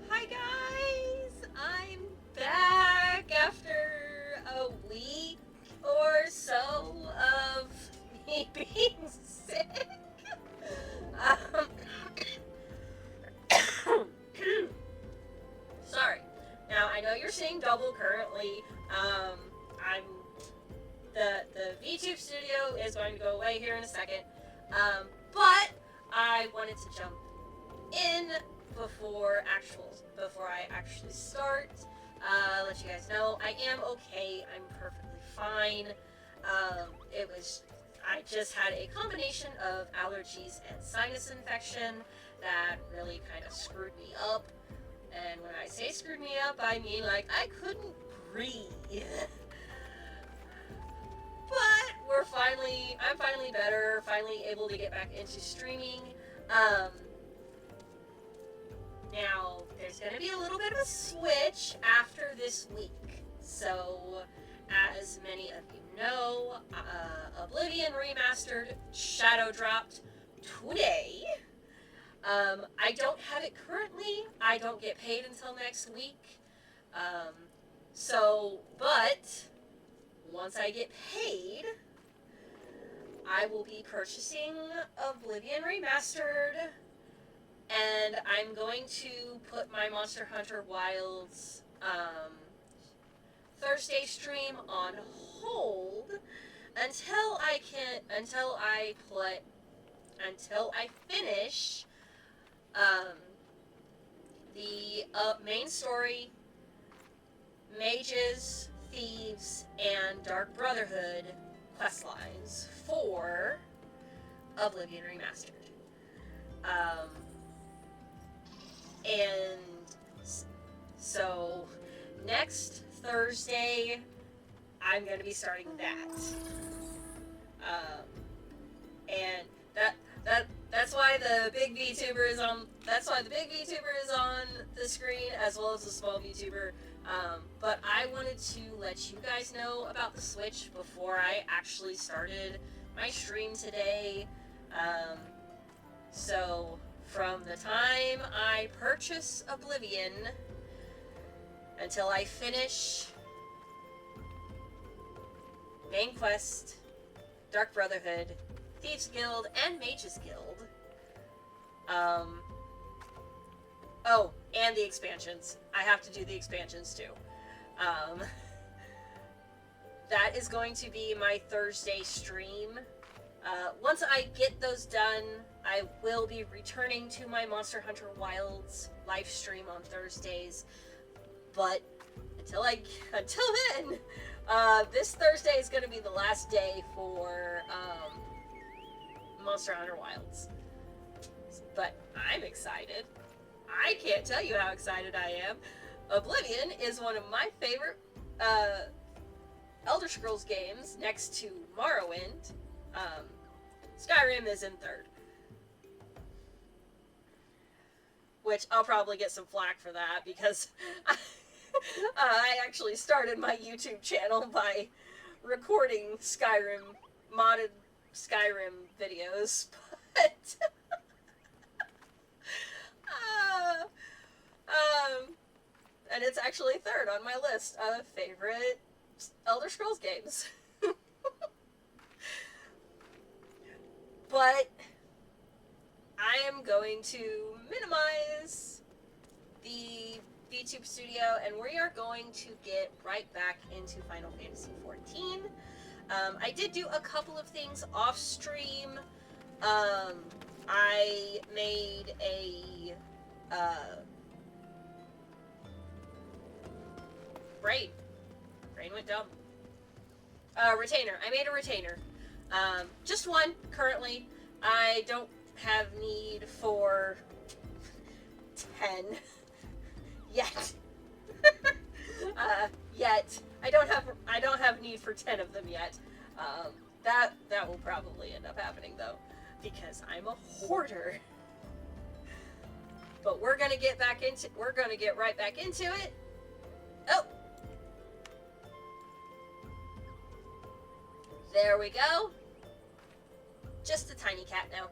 Hi guys! I'm back after a week or so of me being sick. Um, sorry. Now I know you're seeing double currently. I'm the VTube studio is going to go away here in a second. But I wanted to jump in before I actually start. Let you guys know I am okay. I'm perfectly fine. I just had a combination of allergies and sinus infection that really kind of screwed me up. And when I say screwed me up, I mean like I couldn't breathe. But I'm finally better, finally able to get back into streaming. Now, there's going to be a little bit of a switch after this week. So, as many of you know, Oblivion Remastered Shadow dropped today. I don't have it currently. I don't get paid until next week. But once I get paid, I will be purchasing Oblivion Remastered, and I'm going to put my Monster Hunter Wilds Thursday stream on hold until I finish the main story, Mages, Thieves, and Dark Brotherhood questlines for Oblivion Remastered. And so next Thursday, I'm going to be starting that. And that's why the big VTuber is on. That's why the big VTuber is on the screen, as well as the small VTuber. But I wanted to let you guys know about the Switch before I actually started my stream today. So from the time I purchase Oblivion until I finish Main Quest, Dark Brotherhood, Thieves Guild, and Mages Guild. Oh, and the expansions. I have to do the expansions too. That is going to be my Thursday stream. Once I get those done, I will be returning to my Monster Hunter Wilds live stream on Thursdays. But until then, this Thursday is going to be the last day for Monster Hunter Wilds. But I'm excited. I can't tell you how excited I am. Oblivion is one of my favorite Elder Scrolls games, next to Morrowind. Skyrim is in third. Which I'll probably get some flack for that, because I actually started my YouTube channel by recording modded Skyrim videos, but and it's actually third on my list of favorite Elder Scrolls games. But I am going to minimize the VTube studio, and we are going to get right back into Final Fantasy XIV. I did do a couple of things off stream. I made a brain went dumb. Retainer. I made a retainer. Just one currently. I don't have need for 10 yet. Yet. I don't have need for 10 of them yet. That will probably end up happening though, because I'm a hoarder. But we're gonna get right back into it. Oh. There we go. Just a tiny cat now.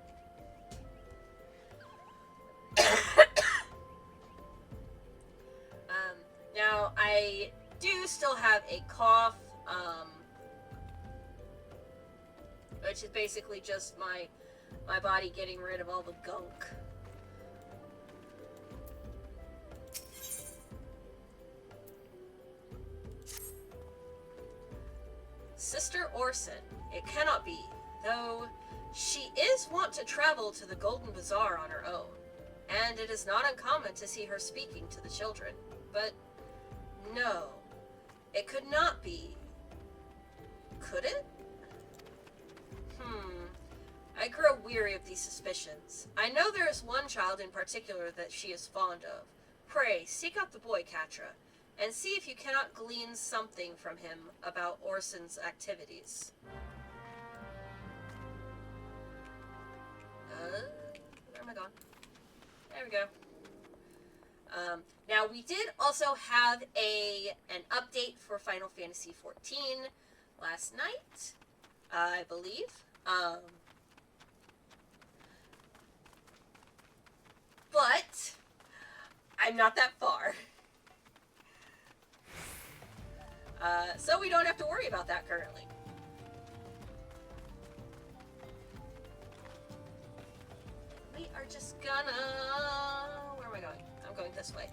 Now I do still have a cough, which is basically just my body getting rid of all the gunk. Sister Orson, it cannot be, though she is wont to travel to the Golden Bazaar on her own, and it is not uncommon to see her speaking to the children. But no, it could not be. Could it? I grow weary of these suspicions. I know there is one child in particular that she is fond of. Pray, seek out the boy, Kattra, and see if you cannot glean something from him about Orson's activities. Where am I gone? There we go. Now, we did also have an update for Final Fantasy XIV last night, I believe. But I'm not that far. So we don't have to worry about that currently. We are just gonna... Where am I going? I'm going this way.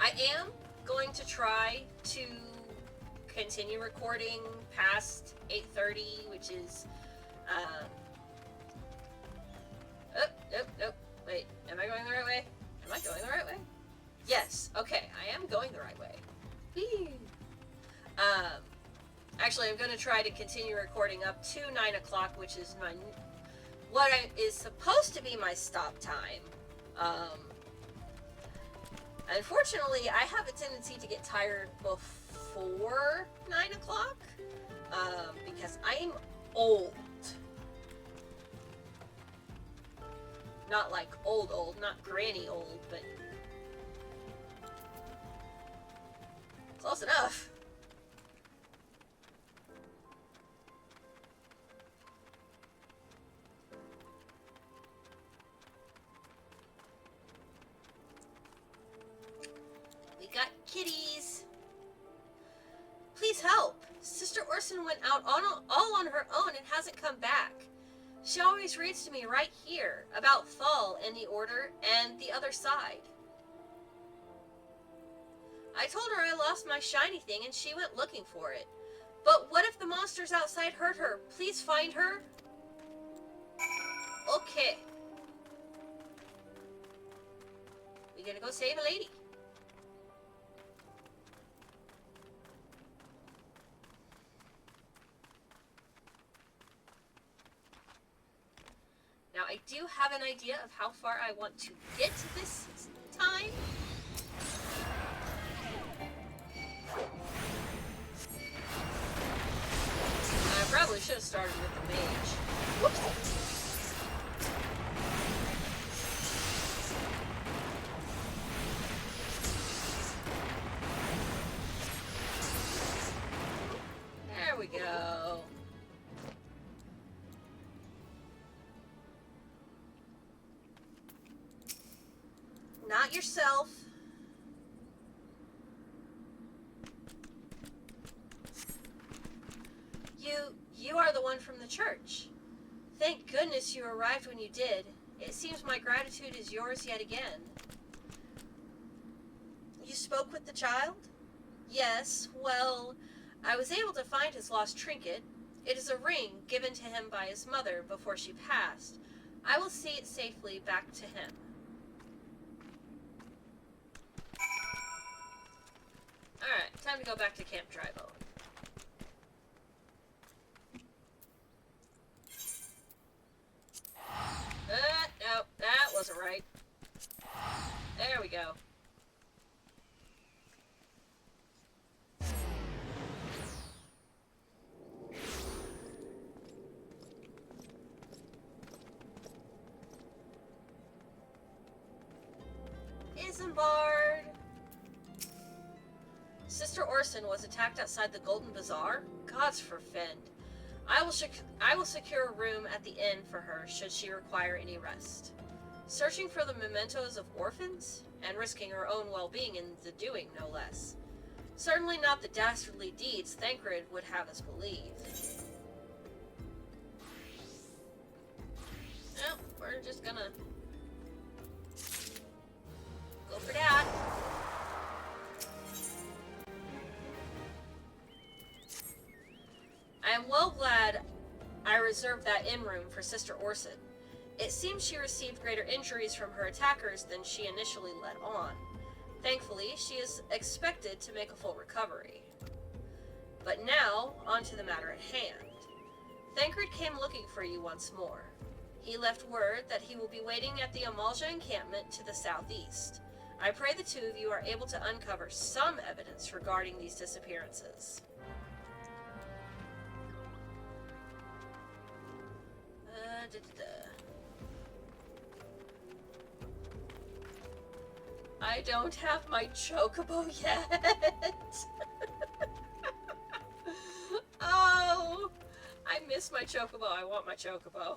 I am going to try to continue recording past 8:30, which is... Nope. Wait, am I going the right way? Am I going the right way? Yes, okay, I am going the right way. Whee! Actually, I'm going to try to continue recording up to 9 o'clock, which is is supposed to be my stop time. Unfortunately, I have a tendency to get tired before 9 o'clock, because I'm old. Not like old, not granny old, but close enough. We got kitties. Please help. Sister Orson went out all on her own and hasn't come back. She always reads to me right here about Thal and the Order and the other side. I told her I lost my shiny thing and she went looking for it. But what if the monsters outside hurt her? Please find her. Okay. We're gonna go save a lady. Now, I do have an idea of how far I want to get this time. I probably should have started with the mage. Whoops. There we go. Not yourself. You are the one from the church. Thank goodness you arrived when you did. It seems my gratitude is yours yet again. You spoke with the child? Yes, well, I was able to find his lost trinket. It is a ring given to him by his mother before she passed. I will see it safely back to him. Alright, time to go back to Camp Drybone. No, that wasn't right. There we go. Isambard! Sister Orson was attacked outside the Golden Bazaar? Gods forfend. I will secure a room at the inn for her should she require any rest. Searching for the mementos of orphans? And risking her own well-being in the doing, no less. Certainly not the dastardly deeds Thancred would have us believe. Well, we're just gonna go for that. I am well glad I reserved that inn room for Sister Orson. It seems she received greater injuries from her attackers than she initially let on. Thankfully, she is expected to make a full recovery. But now, on to the matter at hand. Thancred came looking for you once more. He left word that he will be waiting at the Amalja encampment to the southeast. I pray the two of you are able to uncover some evidence regarding these disappearances. I don't have my chocobo yet. Oh, I miss my chocobo. I want my chocobo.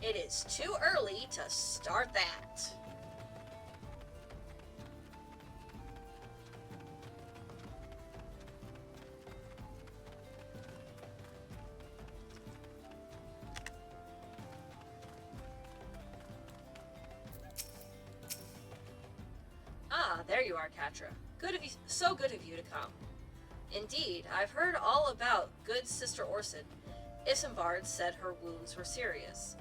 It is too early to start that. Ah, there you are, Kattra. Good of you, so good of you to come. Indeed, I've heard all about good Sister Orson. Isambard said her wounds were serious.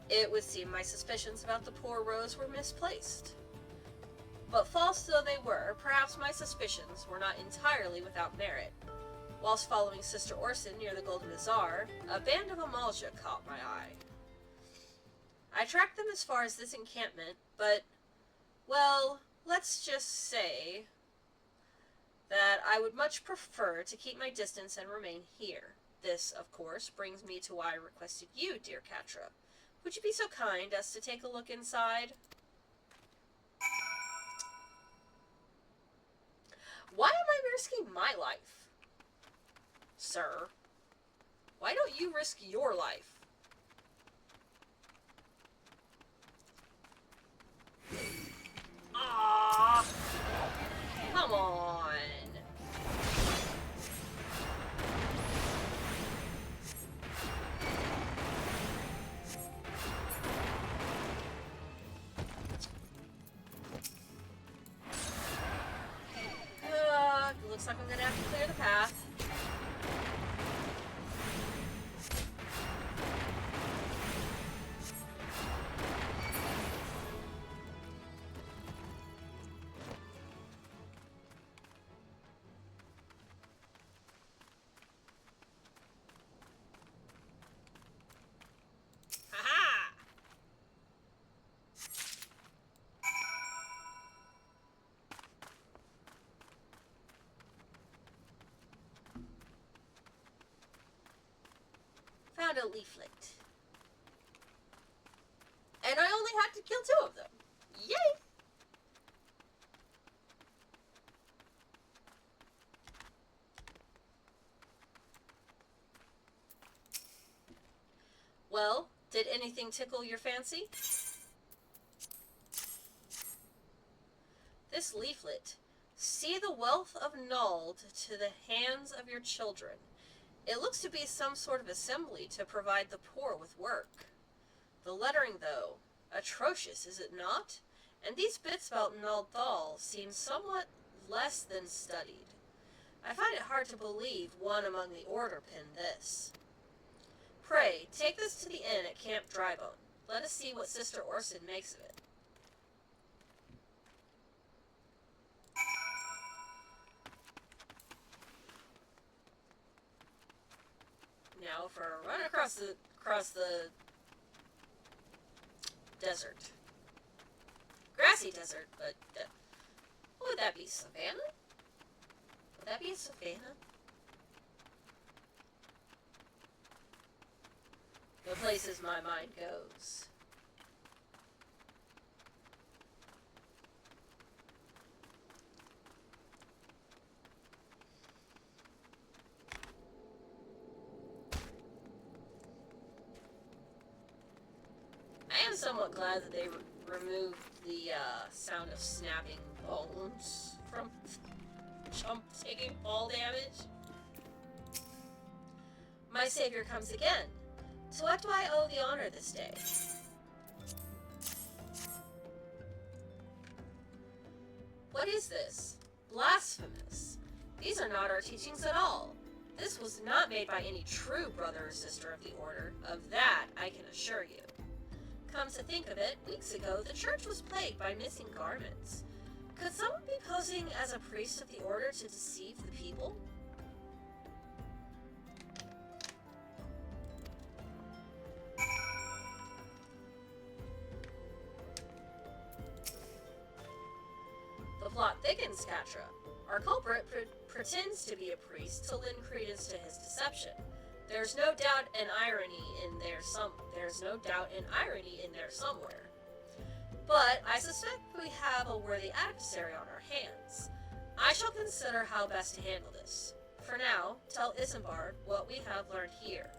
It would seem my suspicions about the poor Rose were misplaced. But false though they were, perhaps my suspicions were not entirely without merit. Whilst following Sister Orson near the Golden Bazaar, a band of Amalja caught my eye. I tracked them as far as this encampment, but, well, let's just say that I would much prefer to keep my distance and remain here. This, of course, brings me to why I requested you, dear Kattra. Would you be so kind as to take a look inside? Why am I risking my life? Sir, why don't you risk your life? Ah, come on. Looks like I'm gonna have to clear the path. Found a leaflet. And I only had to kill 2 of them. Yay! Did anything tickle your fancy? This leaflet. See the wealth of Nuld to the hands of your children. It looks to be some sort of assembly to provide the poor with work. The lettering, though, atrocious, is it not? And these bits about Ul'dah seem somewhat less than studied. I find it hard to believe one among the Order penned this. Pray, take this to the inn at Camp Drybone. Let us see what Sister Orson makes of it. Now for a run across the desert. Grassy desert, but what would that be, savannah? Would that be a savannah? The places my mind goes. I am somewhat glad that they removed the sound of snapping bones from taking fall damage. My savior comes again. To what do I owe the honor this day? What is this? Blasphemous. These are not our teachings at all. This was not made by any true brother or sister of the Order. Of that, I can assure you. Come to think of it, weeks ago, the church was plagued by missing garments. Could someone be posing as a priest of the Order to deceive the people? The plot thickens, Kattra. Our culprit pretends to be a priest to lend credence to his deception. There's no doubt in irony in there somewhere. But I suspect we have a worthy adversary on our hands. I shall consider how best to handle this. For now, tell Isambard what we have learned here.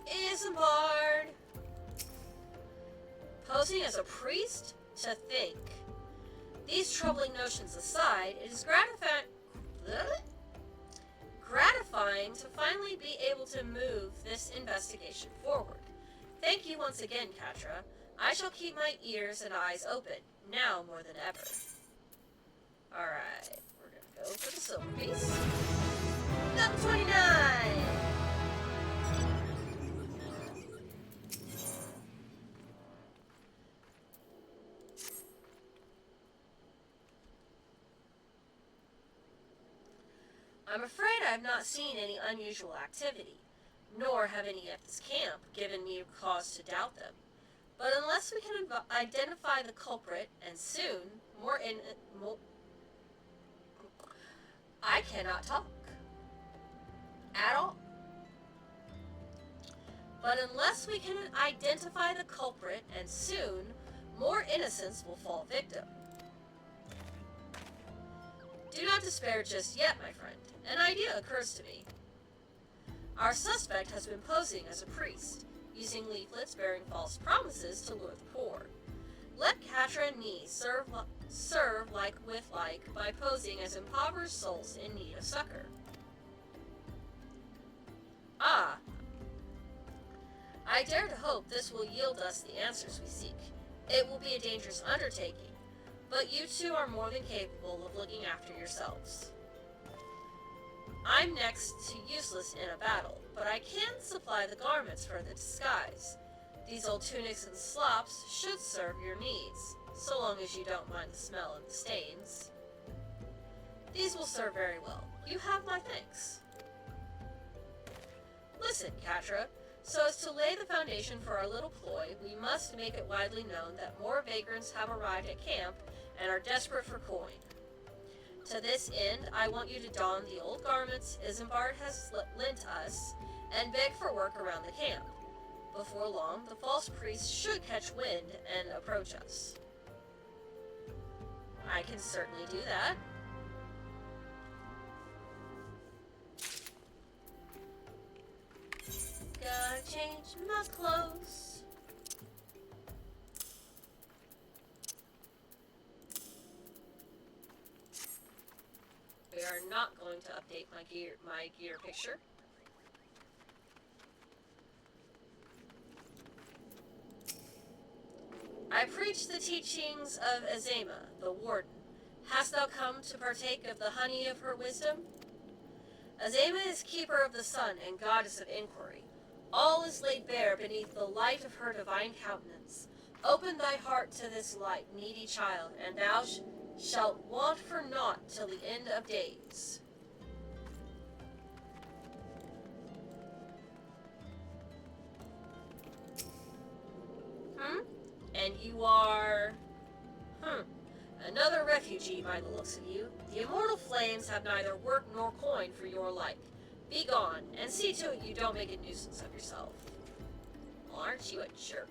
Isambard! Posing as a priest? To think. These troubling notions aside, it is gratifying to finally be able to move this investigation forward. Thank you once again, Kattra. I shall keep my ears and eyes open, now more than ever. Alright, we're gonna go for the silver piece. Level 29! I'm afraid I have not seen any unusual activity, nor have any at this camp given me cause to doubt them. But unless we can identify the culprit, and soon, I cannot talk. At all. But unless we can identify the culprit, and soon, more innocents will fall victim. Do not despair just yet, my friend. An idea occurs to me. Our suspect has been posing as a priest, using leaflets bearing false promises to lure the poor. Let Kattra and me serve like with like by posing as impoverished souls in need of succor. Ah! I dare to hope this will yield us the answers we seek. It will be a dangerous undertaking, but you two are more than capable of looking after yourselves. I'm next to useless in a battle, but I can supply the garments for the disguise. These old tunics and slops should serve your needs, so long as you don't mind the smell and the stains. These will serve very well. You have my thanks. Listen, Kattra, so as to lay the foundation for our little ploy, we must make it widely known that more vagrants have arrived at camp and are desperate for coin. To this end, I want you to don the old garments Isambard has lent us and beg for work around the camp. Before long, the false priest should catch wind and approach us. I can certainly do that. Gotta change my clothes. We are not going to update my gear picture. I preach the teachings of Azema, the warden. Hast thou come to partake of the honey of her wisdom? Azema is keeper of the sun and goddess of inquiry. All is laid bare beneath the light of her divine countenance. Open thy heart to this light, needy child, and thou shalt want for naught till the end of days. And you are... Another refugee by the looks of you. The immortal flames have neither work nor coin for your like. Be gone, and see to it you don't make a nuisance of yourself. Well, aren't you a jerk?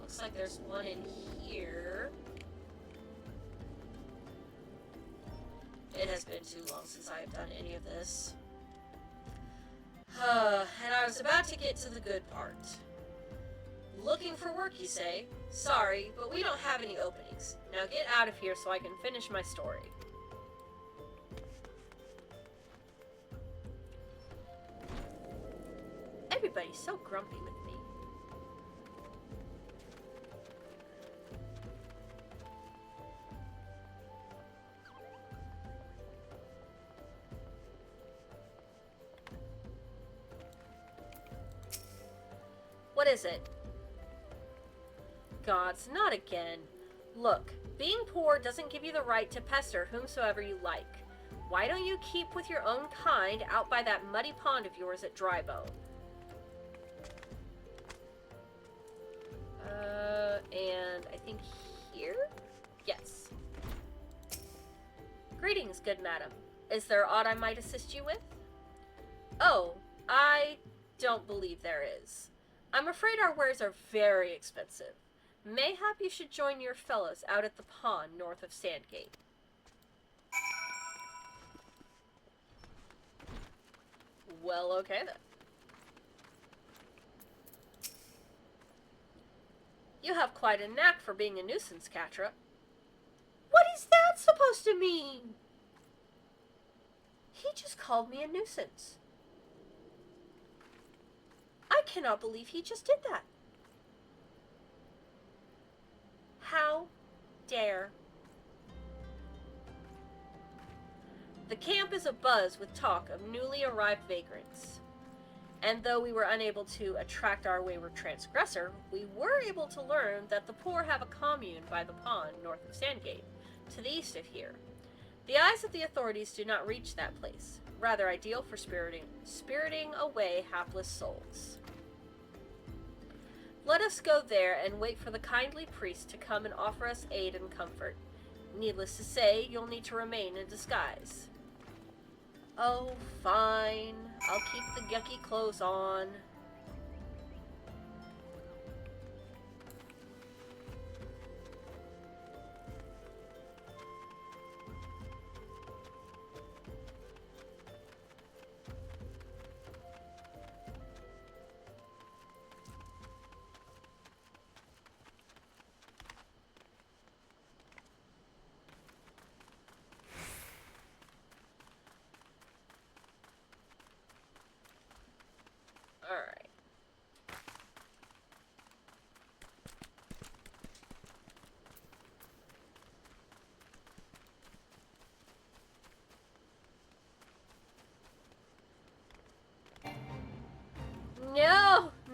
Looks like there's one in here. It has been too long since I have done any of this. And I was about to get to the good part. Looking for work, you say? Sorry, but we don't have any openings. Now get out of here so I can finish my story. Everybody's so grumpy with me. What is it? Gods, not again. Look, being poor doesn't give you the right to pester whomsoever you like. Why don't you keep with your own kind out by that muddy pond of yours at Drybone? And I think here? Yes. Greetings, good madam. Is there aught I might assist you with? Oh, I don't believe there is. I'm afraid our wares are very expensive. Mayhap you should join your fellows out at the pond north of Sandgate. Well, okay then. You have quite a knack for being a nuisance, Kattra. What is that supposed to mean? He just called me a nuisance. I cannot believe he just did that. How dare. The camp is abuzz with talk of newly arrived vagrants. And though we were unable to attract our wayward transgressor, we were able to learn that the poor have a commune by the pond north of Sandgate, to the east of here. The eyes of the authorities do not reach that place, rather ideal for spiriting away hapless souls. Let us go there and wait for the kindly priest to come and offer us aid and comfort. Needless to say, you'll need to remain in disguise. Oh, fine. I'll keep the yucky clothes on. Alright.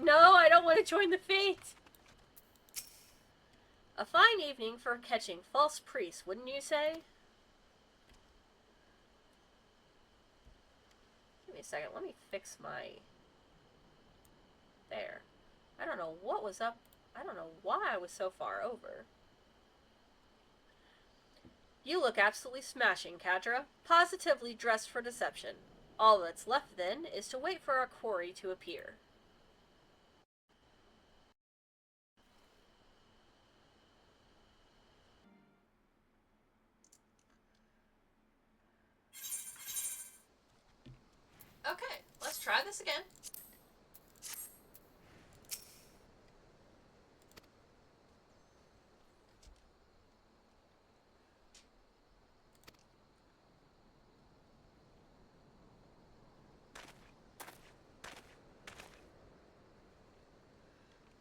No, I don't want to join the fate. A fine evening for catching false priests, wouldn't you say? Give me a second, let me fix my... There. I don't know what was up. I don't know why I was so far over. You look absolutely smashing, Kattra. Positively dressed for deception. All that's left, then, is to wait for our quarry to appear. try this again.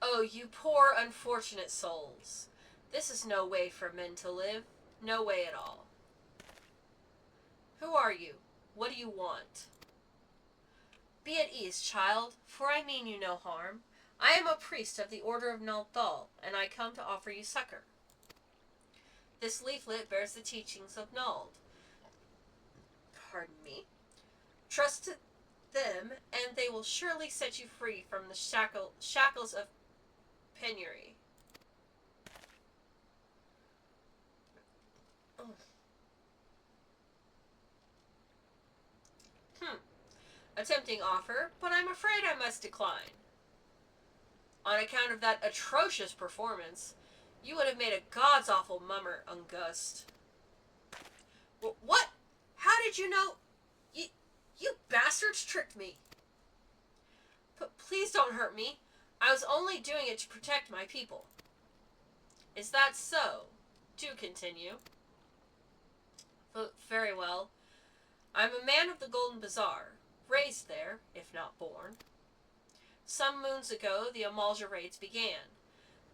Oh, you poor, unfortunate souls. This is no way for men to live. No way at all. Who are you? What do you want? Be at ease, child, for I mean you no harm. I am a priest of the Order of Ul'dah, and I come to offer you succor. This leaflet bears the teachings of Ul'dah. Pardon me. Trust them, and they will surely set you free from the shackles of penury. Oh. A tempting offer, but I'm afraid I must decline. On account of that atrocious performance, you would have made a god's awful mummer, Ungust. What? How did you know? You bastards tricked me. But please don't hurt me. I was only doing it to protect my people. Is that so? Do continue. But very well. I'm a man of the Golden Bazaar, raised there, if not born. Some moons ago, the Ul'dah raids began.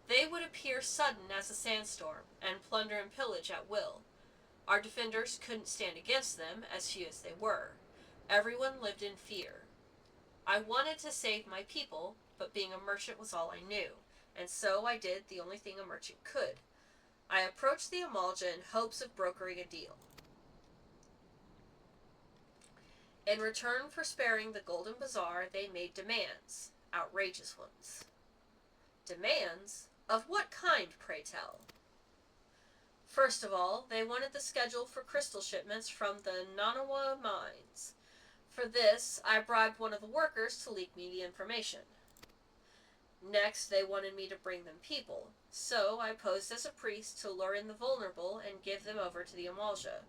They would appear sudden as a sandstorm, and plunder and pillage at will. Our defenders couldn't stand against them, as few as they were. Everyone lived in fear. I wanted to save my people, but being a merchant was all I knew, and so I did the only thing a merchant could. I approached the Ul'dah in hopes of brokering a deal. In return for sparing the Golden Bazaar, they made demands, outrageous ones. Demands? Of what kind, pray tell? First of all, they wanted the schedule for crystal shipments from the Nanawa mines. For this, I bribed one of the workers to leak me the information. Next, they wanted me to bring them people, so I posed as a priest to lure in the vulnerable and give them over to the Ul'dah.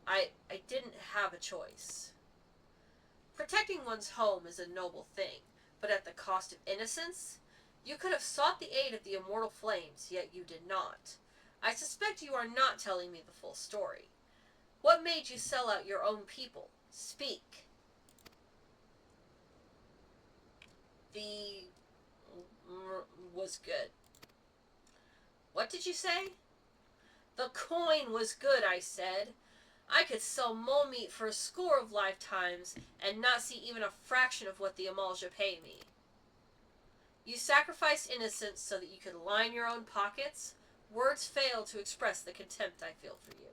I didn't have a choice. Protecting one's home is a noble thing, but at the cost of innocence? You could have sought the aid of the immortal flames, yet you did not. I suspect you are not telling me the full story. What made you sell out your own people? Speak. The was good. What did you say? The coin was good, I said. I could sell mole meat for a score of lifetimes and not see even a fraction of what the Ul'dah pay me. You sacrificed innocence so that you could line your own pockets? Words fail to express the contempt I feel for you.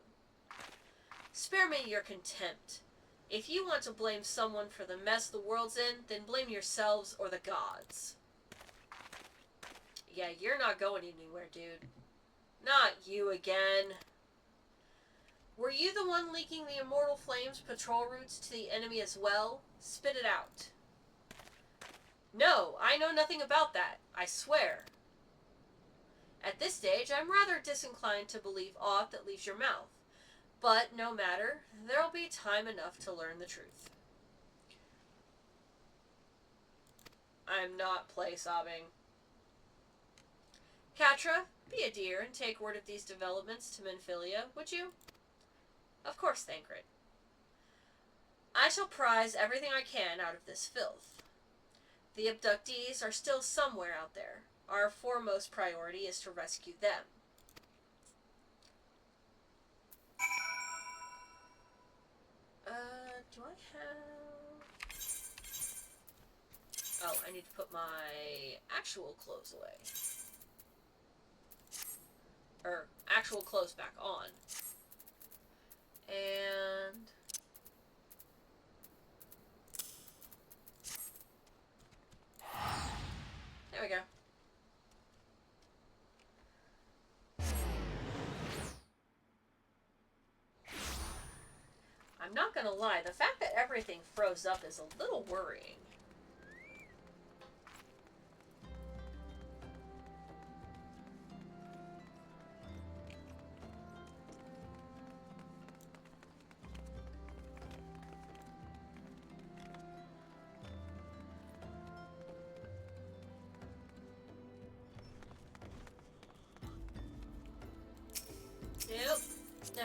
Spare me your contempt. If you want to blame someone for the mess the world's in, then blame yourselves or the gods. Yeah, you're not going anywhere, dude. Not you again. Were you the one leaking the Immortal Flames patrol routes to the enemy as well? Spit it out. No, I know nothing about that. I swear. At this stage, I'm rather disinclined to believe aught that leaves your mouth. But no matter, there'll be time enough to learn the truth. I'm not play-sobbing. Kattra, be a dear and take word of these developments to Menphilia, would you? Of course, Thancred. I shall prize everything I can out of this filth. The abductees are still somewhere out there. Our foremost priority is to rescue them. Do I have... Oh, I need to put my actual clothes away. Or, actual clothes back on. And... there we go. I'm not gonna lie, the fact that everything froze up is a little worrying.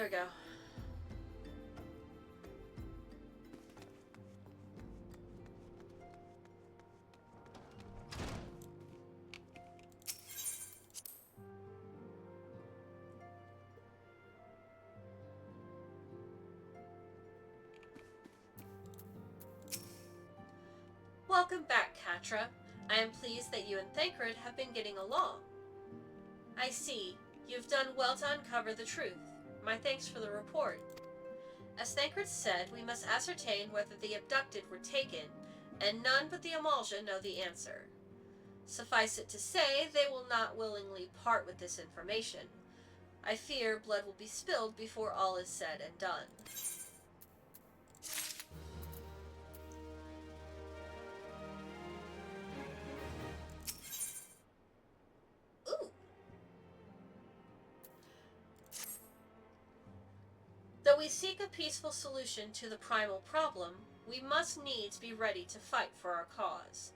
we go. Welcome back, Kattra. I am pleased that you and Thancred have been getting along. I see. You've done well to uncover the truth. My thanks for the report. As Thancred said, we must ascertain whether the abducted were taken, and none but the Amalja know the answer. Suffice it to say, they will not willingly part with this information. I fear blood will be spilled before all is said and done. Though we seek a peaceful solution to the primal problem, we must needs be ready to fight for our cause.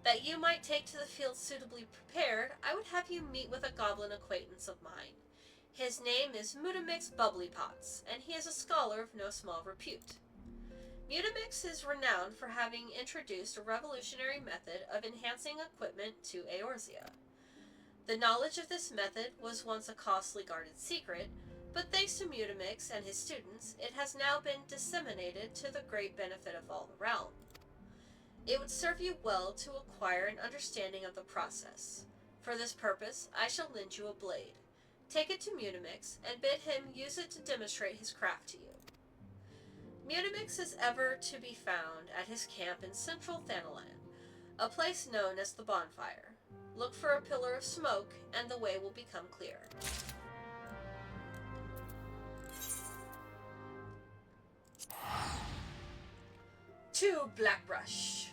That you might take to the field suitably prepared, I would have you meet with a goblin acquaintance of mine. His name is Mutamix Bubblypots, and he is a scholar of no small repute. Mutamix is renowned for having introduced a revolutionary method of enhancing equipment to Eorzea. The knowledge of this method was once a costly guarded secret, but thanks to Mutamix and his students, it has now been disseminated to the great benefit of all the realm. It would serve you well to acquire an understanding of the process. For this purpose, I shall lend you a blade. Take it to Mutamix, and bid him use it to demonstrate his craft to you. Mutamix is ever to be found at his camp in central Thanalan, a place known as the Bonfire. Look for a pillar of smoke, and the way will become clear. To Blackbrush.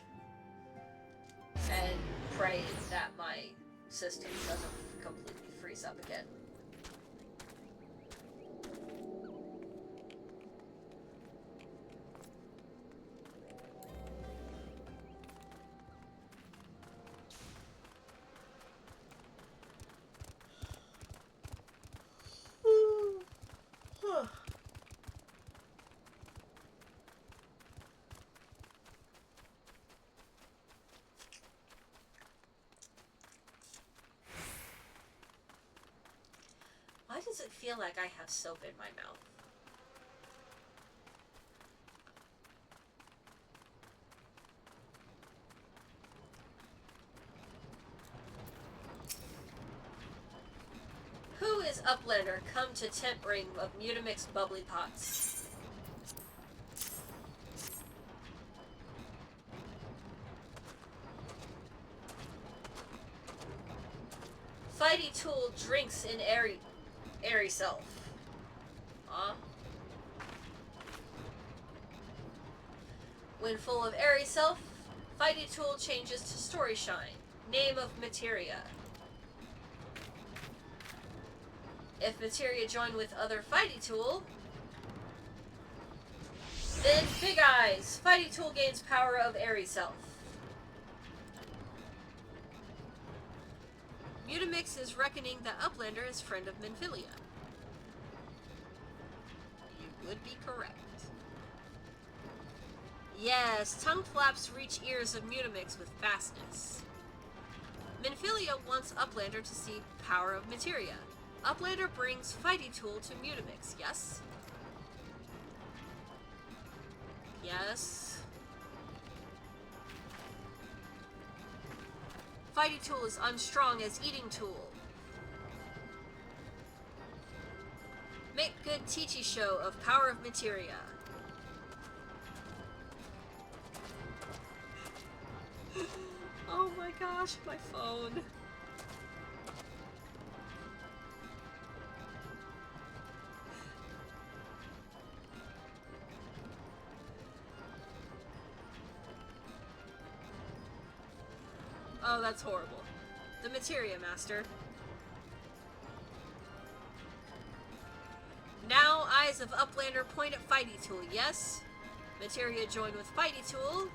And pray that my system doesn't completely freeze up again. Why does it feel like I have soap in my mouth? Who is Uplander come to tent ring of Mutamix Bubblypots? Fighty Tool drinks in airy self. Huh? When full of airy self, Fighty Tool changes to Story Shine, name of Materia. If Materia join with other Fighty Tool, then Big Eyes. Fighty Tool gains power of airy self. Mutamix is reckoning that Uplander is friend of Minfilia. You would be correct. Yes, tongue flaps reach ears of Mutamix with fastness. Minfilia wants Uplander to see power of Materia. Uplander brings Fighty Tool to Mutamix, yes? Yes. Fighty Tool is unstrong as Eating Tool. Make good Teachy show of power of Materia. Oh my gosh, my phone. Oh, that's horrible. The Materia Master. Now, eyes of Uplander point at Fighty Tool, yes? Materia join with Fighty Tool.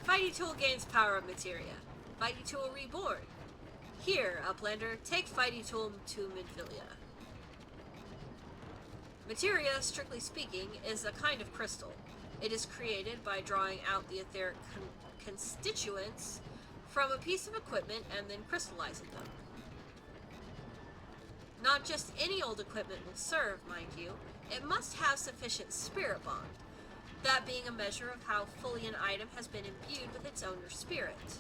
Fighty Tool gains power of Materia. Fighty Tool Reborn. Here, Uplander, take Fighty Tool to Midvillia. Materia, strictly speaking, is a kind of crystal. It is created by drawing out the etheric constituents from a piece of equipment and then crystallizing them. Not just any old equipment will serve, mind you. It must have sufficient spirit bond, that being a measure of how fully an item has been imbued with its owner's spirit.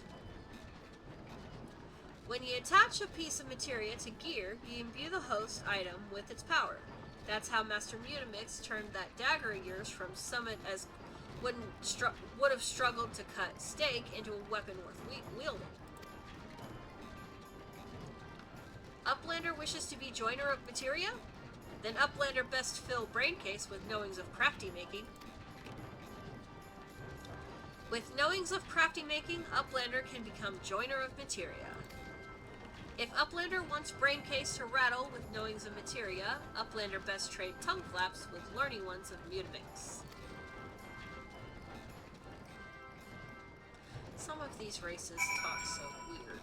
When you attach a piece of materia to gear, you imbue the host item with its power. That's how Master Mutamix turned that dagger of yours from summit as would have struggled to cut steak into a weapon worth wielding. Uplander wishes to be joiner of materia? Then Uplander best fill braincase with knowings of crafty making. With knowings of crafty making, Uplander can become joiner of materia. If Uplander wants braincase to rattle with knowings of materia, Uplander best trade tongue flaps with learning ones of Mutamix. Some of these races talk so weird.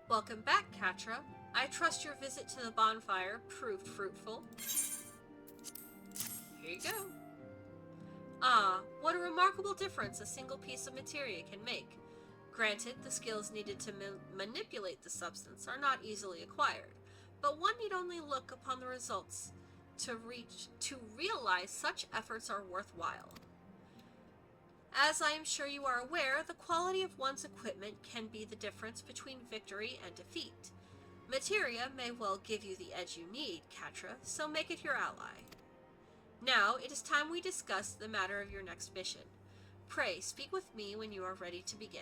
Welcome back, Kattra. I trust your visit to the bonfire proved fruitful. Here you go. Ah, what a remarkable difference a single piece of materia can make. Granted, the skills needed to manipulate the substance are not easily acquired, but one need only look upon the results to realize such efforts are worthwhile. As I am sure you are aware, the quality of one's equipment can be the difference between victory and defeat. Materia may well give you the edge you need, Kattra, so make it your ally. Now, it is time we discuss the matter of your next mission. Pray, speak with me when you are ready to begin.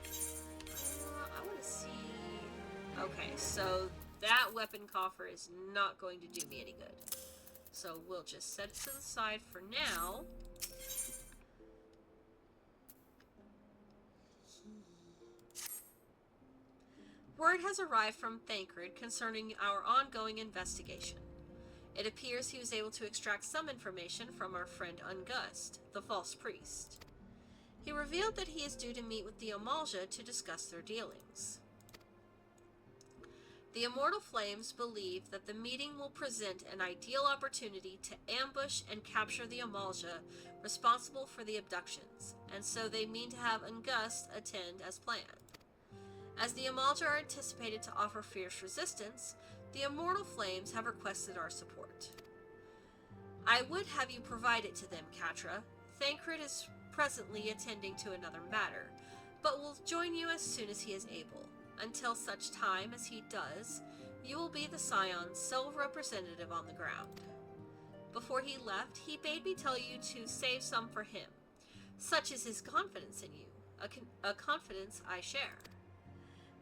I want to see... Okay, so that weapon coffer is not going to do me any good. So we'll just set it to the side for now. Word has arrived from Thancred concerning our ongoing investigation. It appears he was able to extract some information from our friend Ungust, the false priest. He revealed that he is due to meet with the Ul'dah to discuss their dealings. The Immortal Flames believe that the meeting will present an ideal opportunity to ambush and capture the Ul'dah responsible for the abductions, and so they mean to have Ungust attend as planned. As the Ul'dah are anticipated to offer fierce resistance, the Immortal Flames have requested our support. I would have you provide it to them, Kattra. Thancred is presently attending to another matter, but will join you as soon as he is able. Until such time as he does, you will be the Scion's sole representative on the ground. Before he left, he bade me tell you to save some for him. Such is his confidence in you, a confidence I share.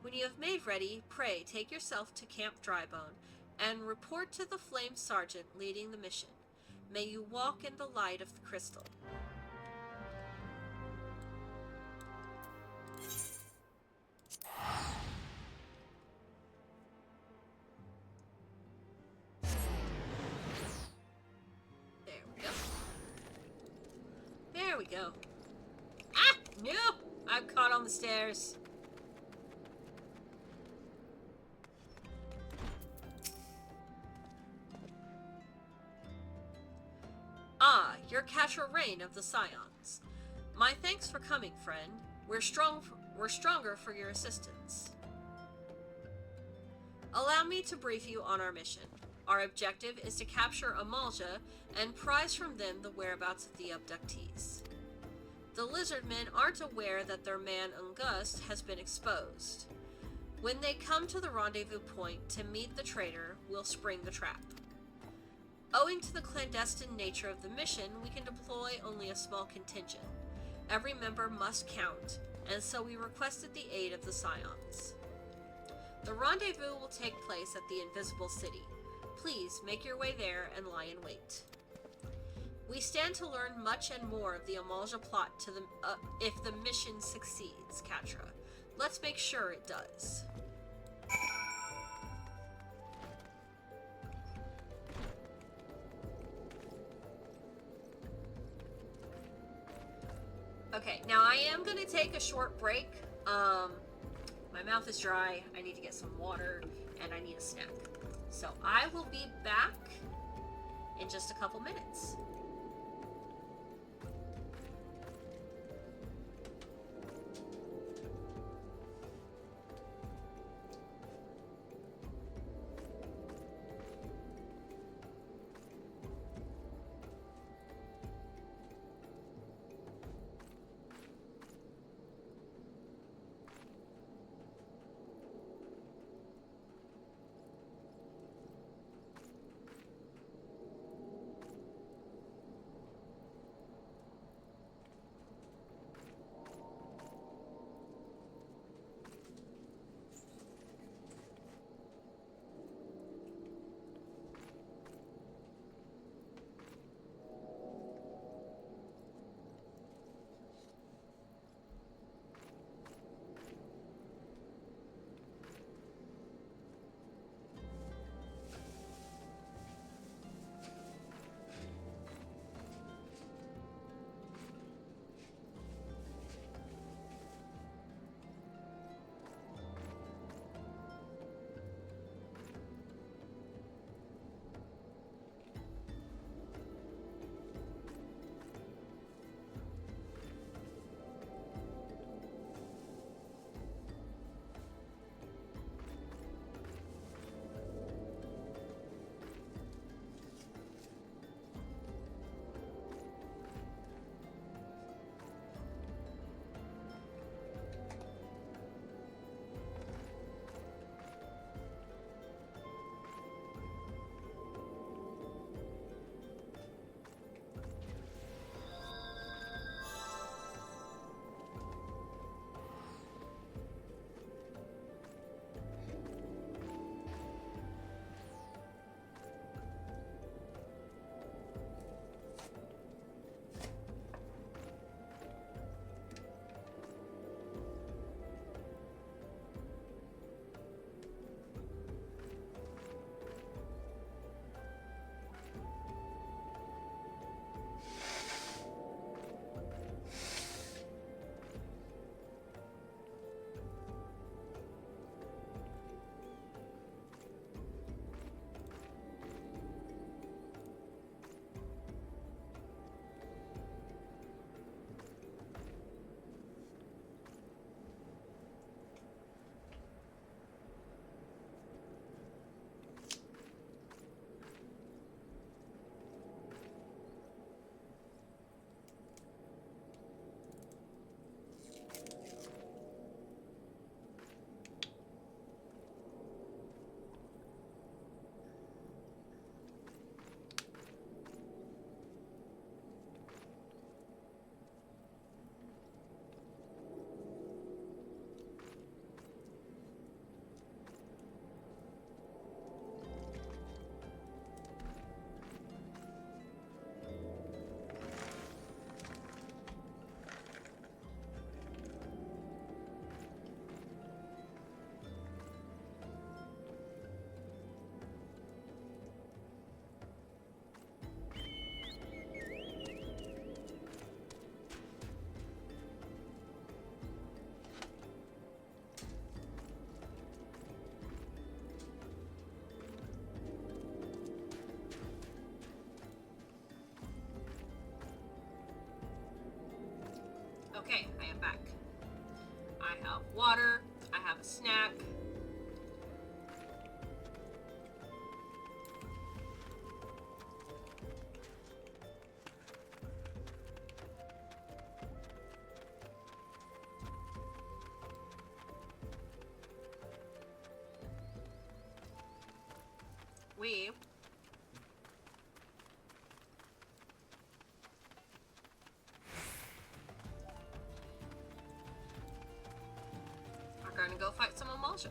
When you have made ready, pray take yourself to Camp Drybone and report to the Flame Sergeant leading the mission. May you walk in the light of the crystal. There we go. Ah! No! I'm caught on the stairs. Kattra reign of the Scions. My thanks for coming, friend. We're stronger for your assistance. Allow me to brief you on our mission. Our objective is to capture Ul'dah and prize from them the whereabouts of the abductees. The lizardmen aren't aware that their man Ungust has been exposed. When they come to the rendezvous point to meet the traitor, we'll spring the trap. Owing to the clandestine nature of the mission, we can deploy only a small contingent. Every member must count, and so we requested the aid of the Scions. The rendezvous will take place at the Invisible City. Please make your way there and lie in wait. We stand to learn much and more of the Ul'dah plot if the mission succeeds, Kattra. Let's make sure it does. Okay, now I am going to take a short break. My mouth is dry, I need to get some water, and I need a snack. So I will be back in just a couple minutes. back. I have water. I have a snack. We are going to go fight some Ul'dah.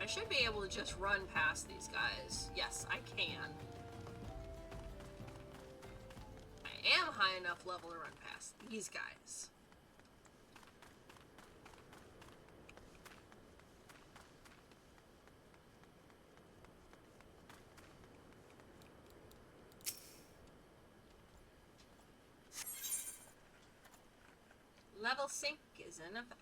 I should be able to just run past these guys. Yes, I can. I am high enough level to run past these guys. Level sync is in effect.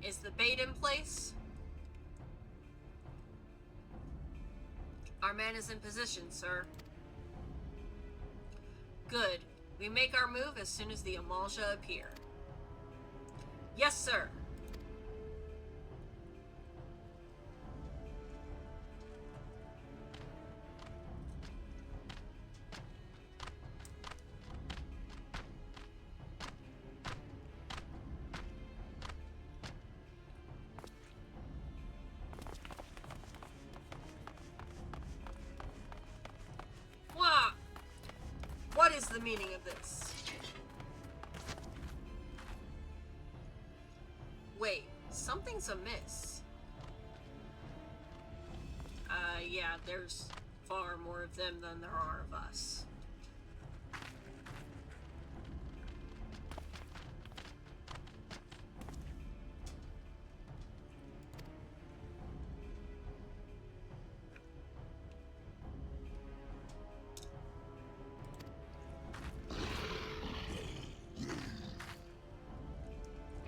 Is the bait in place? Our man is in position, sir. Good. We make our move as soon as the Ul'dah appear. Yes, sir. What is the meaning of this? Wait, something's amiss. Yeah, there's far more of them than there are of us.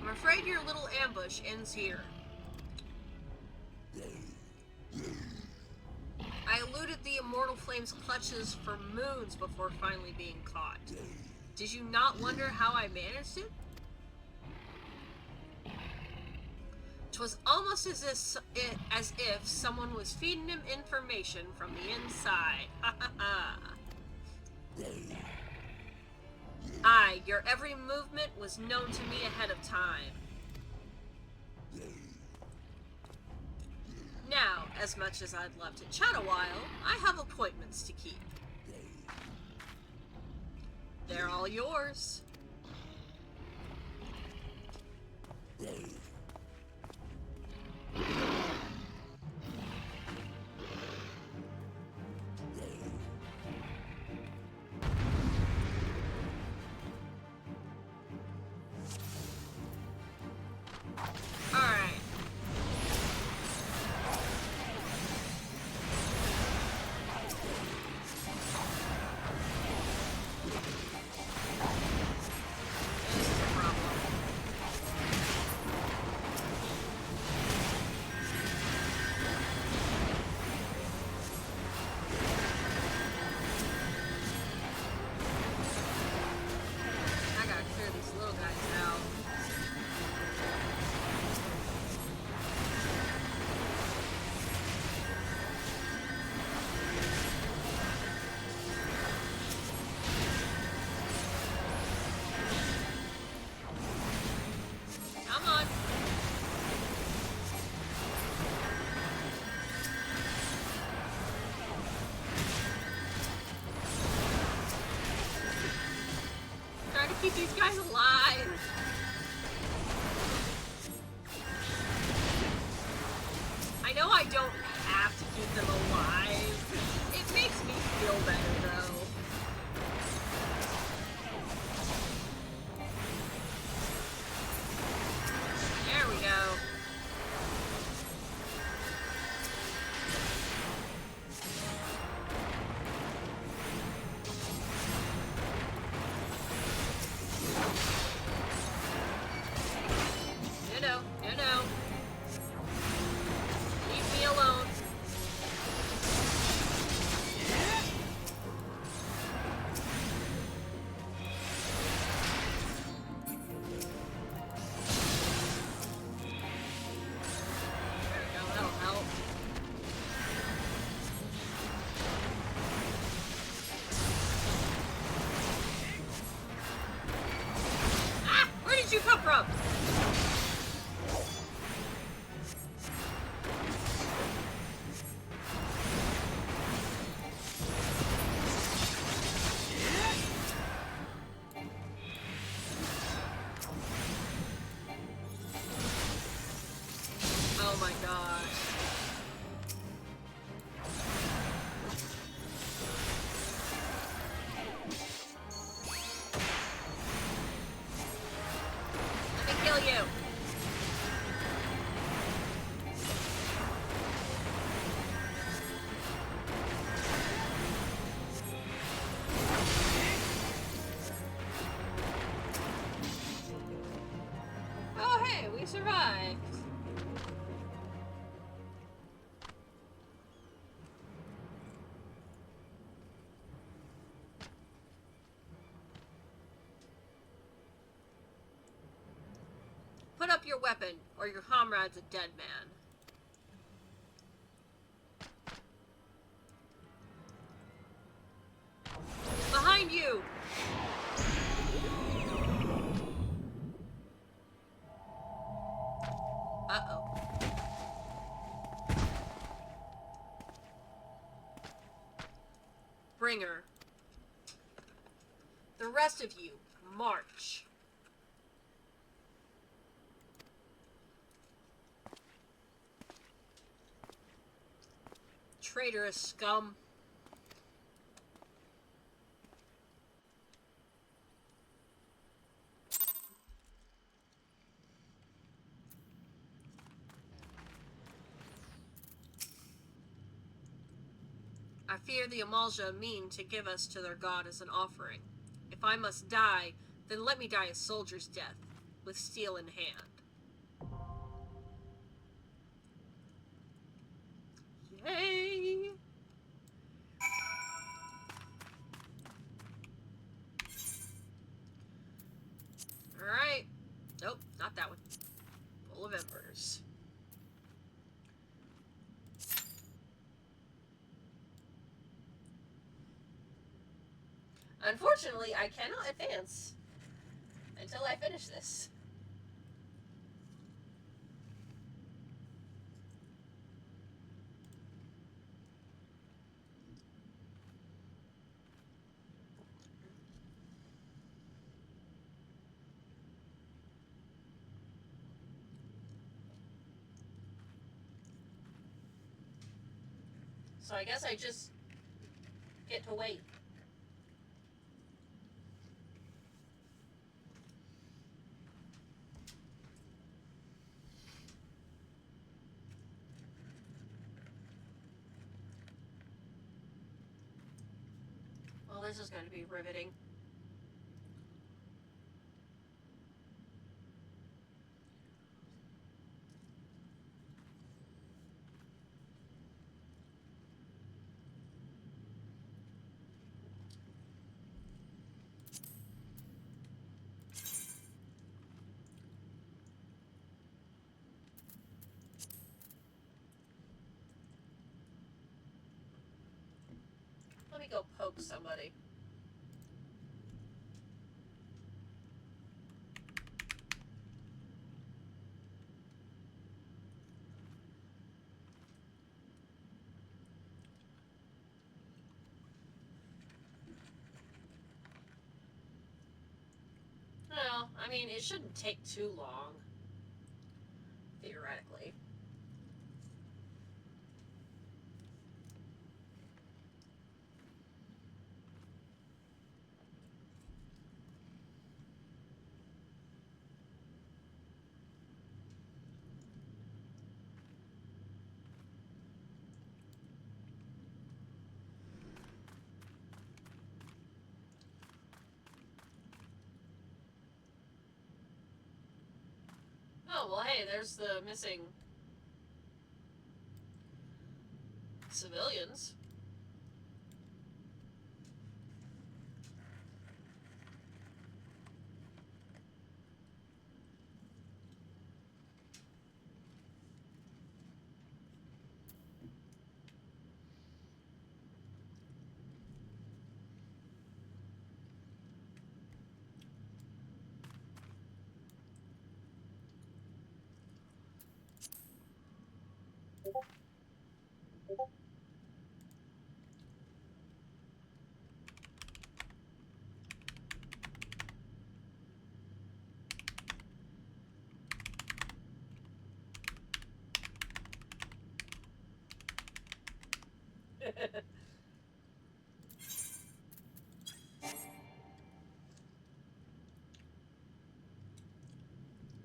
I'm afraid your little ambush ends here. I eluded the Immortal Flame's clutches for moons before finally being caught. Did you not wonder how I managed it? 'Twas almost as if someone was feeding him information from the inside. Ha ha ha. Aye, your every movement was known to me ahead of time. Now, as much as I'd love to chat a while, I have appointments to keep. They're all yours. Keep these guys alive. I know I don't have to keep them alive. It makes me feel better though. There we go. no, no, no. Leave me alone. Oh my gosh. Let me kill you. Oh hey, we survived. Put up your weapon, or your comrade's a dead man. Behind you! Uh-oh. Bringer. The rest of you, march. Traitorous scum. I fear the Ul'dah mean to give us to their god as an offering. If I must die, then let me die a soldier's death, with steel in hand. Yay! Alright. Nope, not that one. Full of embers. Unfortunately, I cannot advance until I finish this. So I guess I just get to wait. Well, this is going to be riveting. Let me go poke somebody. Well, I mean, it shouldn't take too long, theoretically. Oh, well, hey, there's the missing civilians.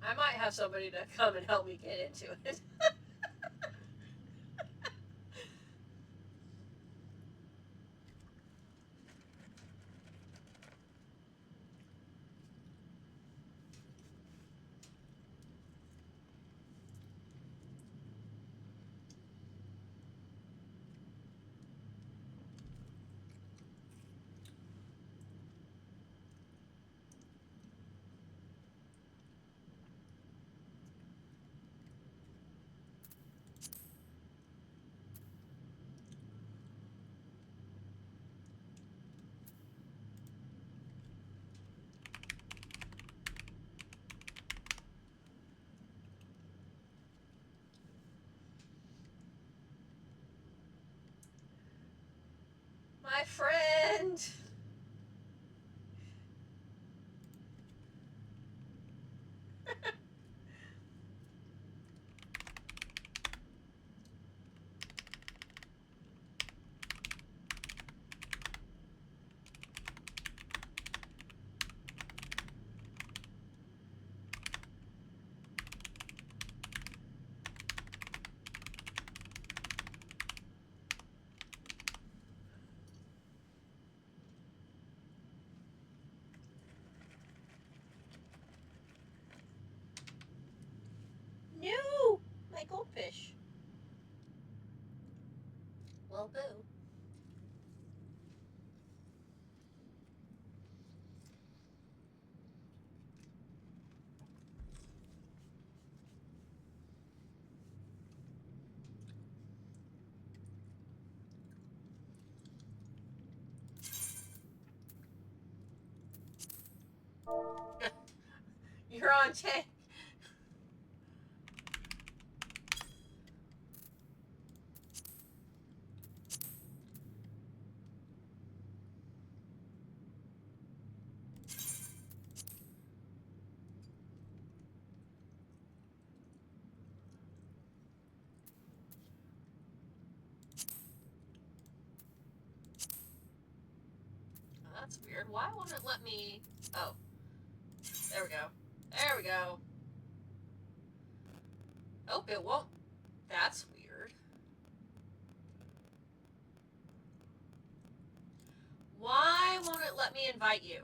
I might have somebody to come and help me get into it. My friend! No! My goldfish. Well, boo. You're on tank. Oh, that's weird. Why won't it let me... Oh. There we go. There we go. Oh, it won't. That's weird. Why won't it let me invite you?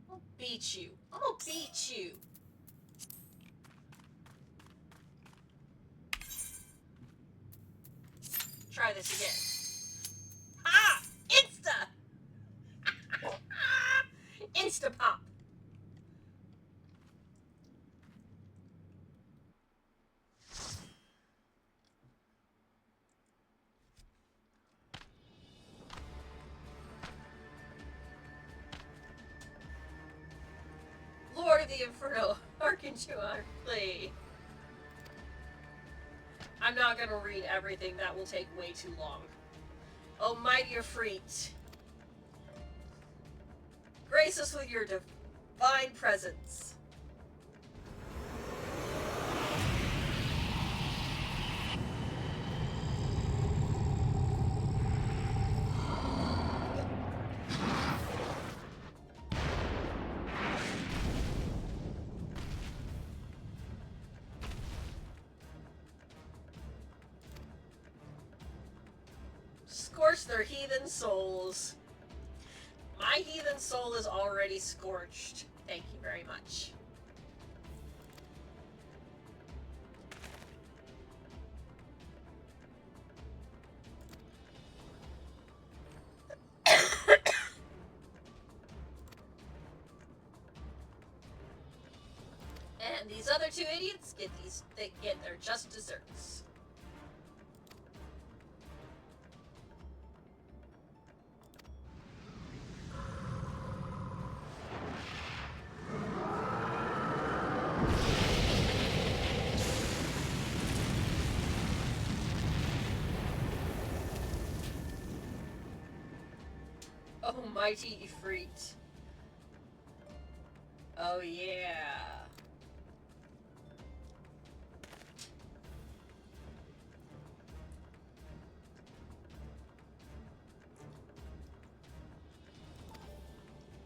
I'll beat you. I'm gonna beat you. Try this again. Ah! Insta! Insta pop. Lord of the Inferno, hearken to our plea. I'm not gonna read everything, that will take way too long. Almighty Ifrit, grace us with your divine presence. Scorch their heathen souls. My heathen soul is already scorched. Thank you very much. And these other two idiots they get their just desserts. Oh, mighty Ifrit. Oh, yeah.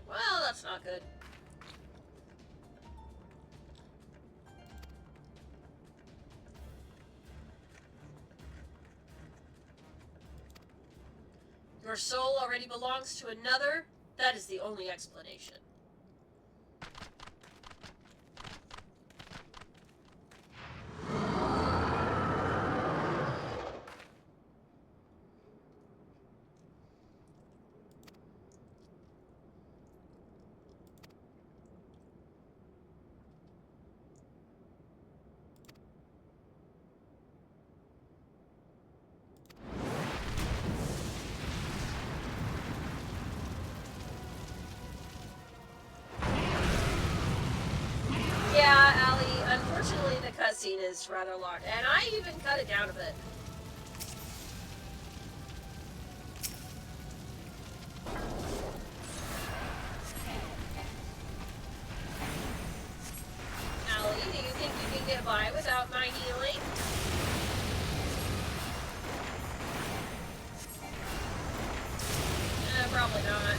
Well, that's not good. Your soul already belongs to another? That is the only explanation. Cutscene is rather large, and I even cut it down a bit. Allie, do you think you can get by without my healing? Probably not.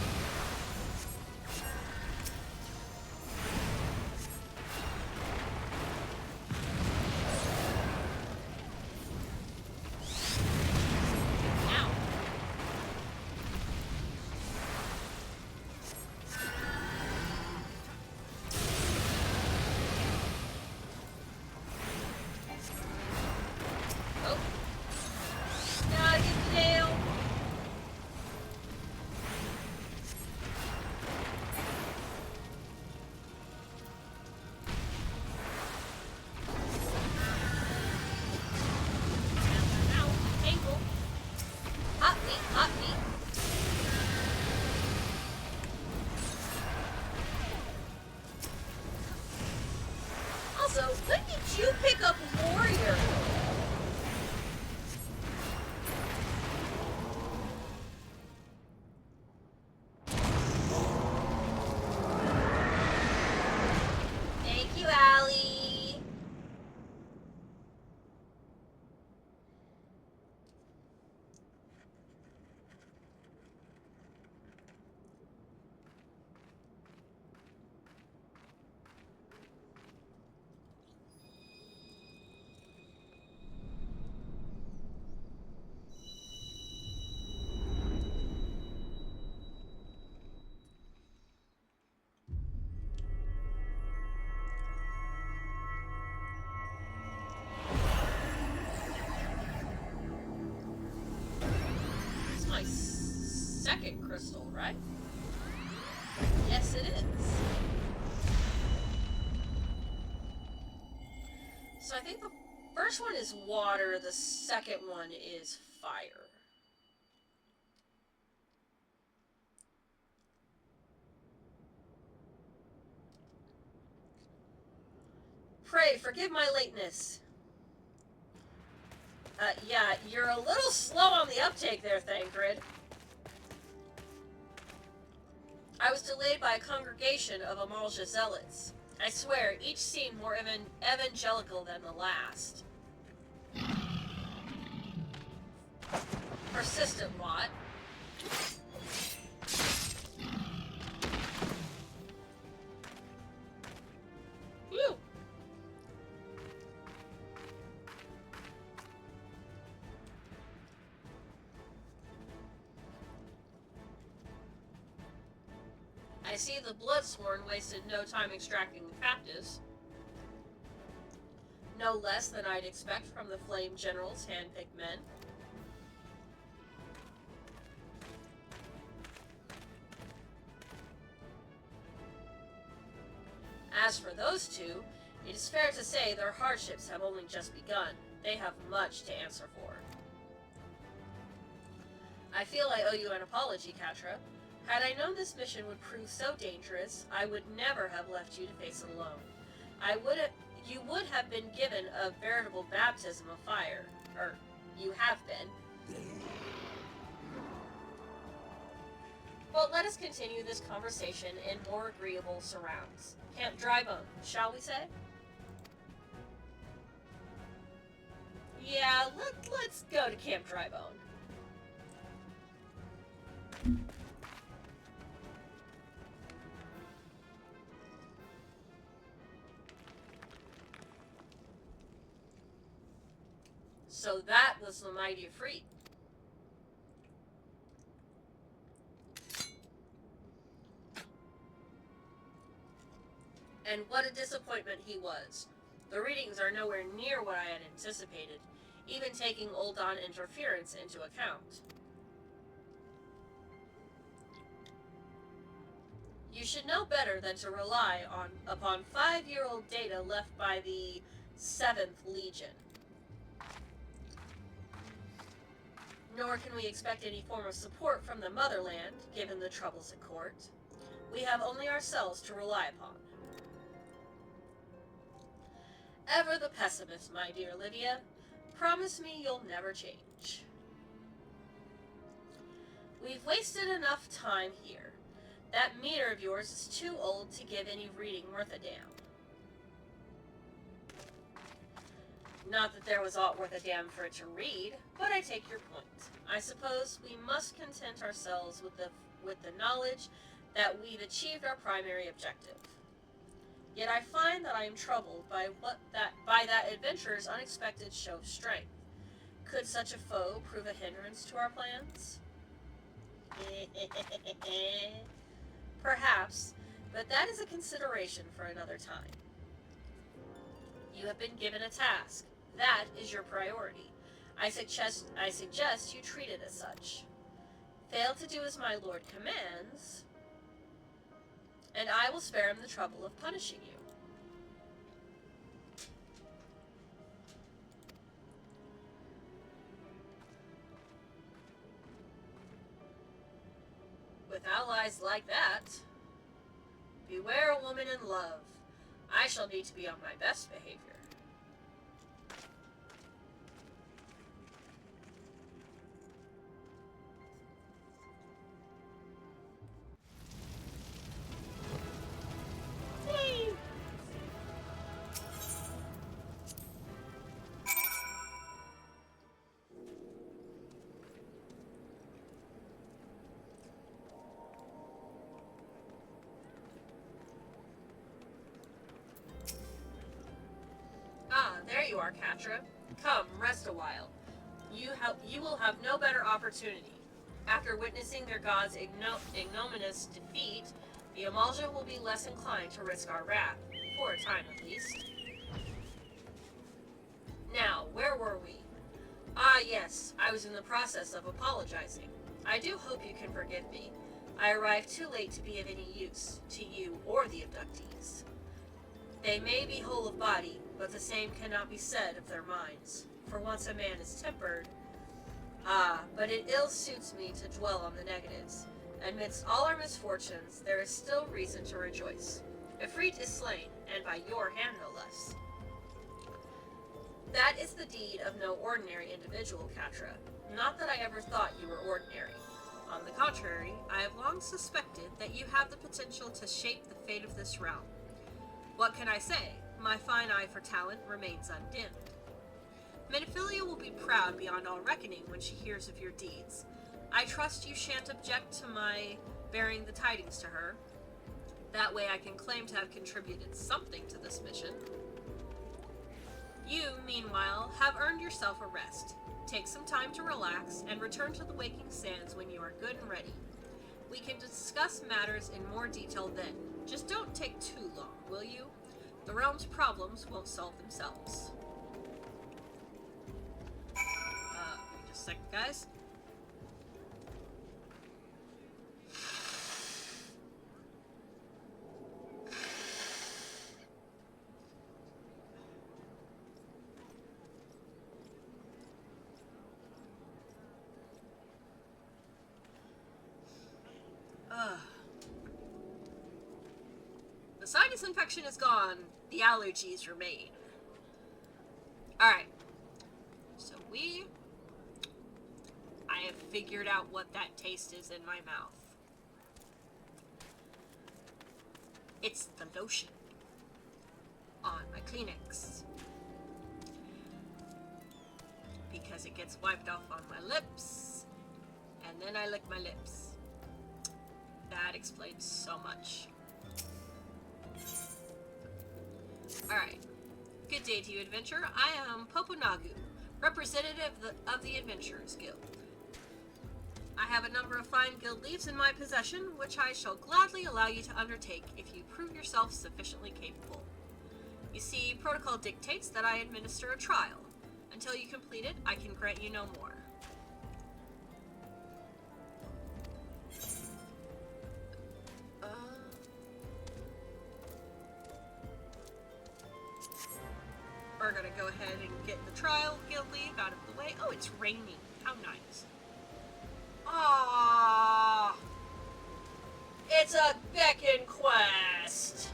When did you pick up Warrior? Thank you, Allie. My second crystal, right? Yes, it is. So I think the first one is water, the second one is fire. Pray, forgive my lateness. Yeah, you're a little slow on the uptake there, Thancred. I was delayed by a congregation of Amalja zealots. I swear, each seemed more evangelical than the last. Persistent lot. Whew. I see the Bloodsworn wasted no time extracting the captives. No less than I'd expect from the Flame General's hand-picked men. As for those two, it is fair to say their hardships have only just begun. They have much to answer for. I feel I owe you an apology, Kattra. Had I known this mission would prove so dangerous, I would never have left you to face it alone. You would have been given a veritable baptism of fire. Or, you have been. But let us continue this conversation in more agreeable surrounds. Camp Drybone, shall we say? Yeah, let's go to Camp Drybone. So that was the mighty Ifrit. And what a disappointment he was. The readings are nowhere near what I had anticipated, even taking Ul'dah interference into account. You should know better than to rely upon 5-year-old data left by the 7th Legion. Nor can we expect any form of support from the motherland, given the troubles at court. We have only ourselves to rely upon. Ever the pessimist, my dear Lydia. Promise me you'll never change. We've wasted enough time here. That meter of yours is too old to give any reading worth a damn. Not that there was aught worth a damn for it to read, but I take your point. I suppose we must content ourselves with the knowledge that we've achieved our primary objective. Yet I find that I am troubled by that adventurer's unexpected show of strength. Could such a foe prove a hindrance to our plans? Perhaps, but that is a consideration for another time. You have been given a task. That is your priority. I suggest you treat it as such. Fail to do as my lord commands, and I will spare him the trouble of punishing you. With allies like that, beware a woman in love. I shall need to be on my best behavior. There you are, Kattra. Come, rest a while. You will have no better opportunity. After witnessing their god's ignominious defeat, the Amalja will be less inclined to risk our wrath, for a time at least. Now, where were we? Ah, yes, I was in the process of apologizing. I do hope you can forgive me. I arrived too late to be of any use, to you or the abductees. They may be whole of body, but the same cannot be said of their minds. For once a man is tempered, but it ill suits me to dwell on the negatives. Amidst all our misfortunes, there is still reason to rejoice. Ifrit is slain, and by your hand no less. That is the deed of no ordinary individual, Kattra. Not that I ever thought you were ordinary. On the contrary, I have long suspected that you have the potential to shape the fate of this realm. What can I say? My fine eye for talent remains undimmed. Menophilia will be proud beyond all reckoning when she hears of your deeds. I trust you shan't object to my bearing the tidings to her. That way I can claim to have contributed something to this mission. You, meanwhile, have earned yourself a rest. Take some time to relax and return to the Waking Sands when you are good and ready. We can discuss matters in more detail then. Just don't take too long, will you? The realm's problems won't solve themselves. Just a second, guys. The sinus infection is gone. The allergies remain. Alright. So I have figured out what that taste is in my mouth. It's the lotion on my Kleenex. Because it gets wiped off on my lips, and then I lick my lips. That explains so much. Alright. Good day to you, adventurer. I am Poponagu, representative of the Adventurers Guild. I have a number of fine guild leaves in my possession, which I shall gladly allow you to undertake if you prove yourself sufficiently capable. You see, protocol dictates that I administer a trial. Until you complete it, I can grant you no more. We're gonna go ahead and get the trial guild leave out of the way. Oh, it's raining. How nice. Ah, it's a beckon quest.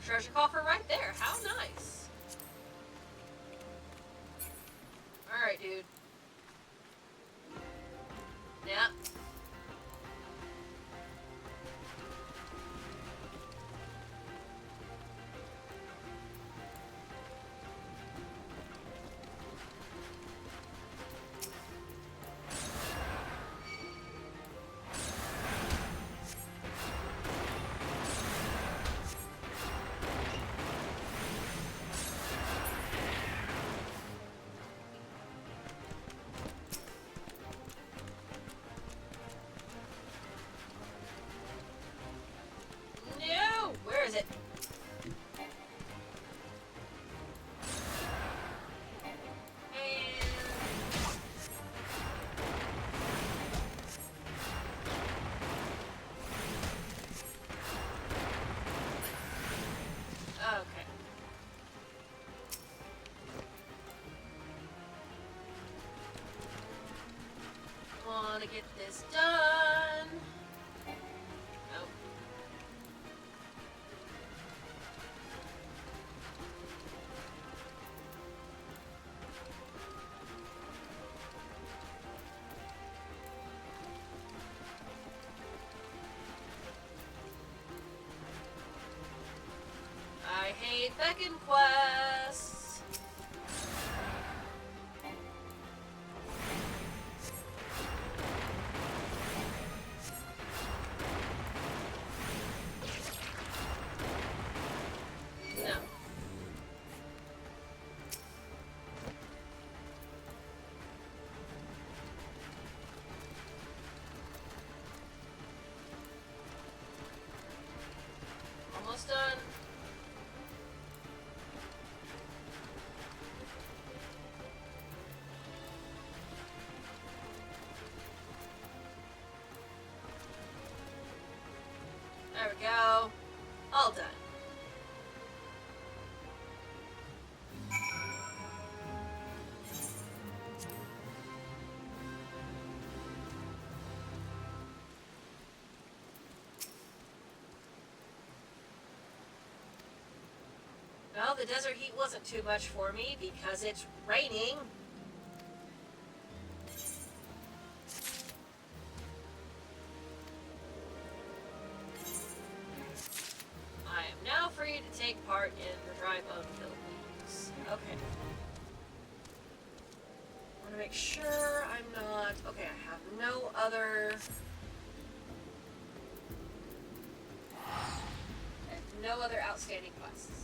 Treasure coffer right there. How nice. Alright, dude. Yep. Want to get this done. Nope. I hate beckon quests. Almost done. There we go. All done. Well, the desert heat wasn't too much for me because it's raining. I am now free to take part in the dry bone buildings. Okay. I want to make sure I'm not... Okay, I have no other... No other outstanding quests.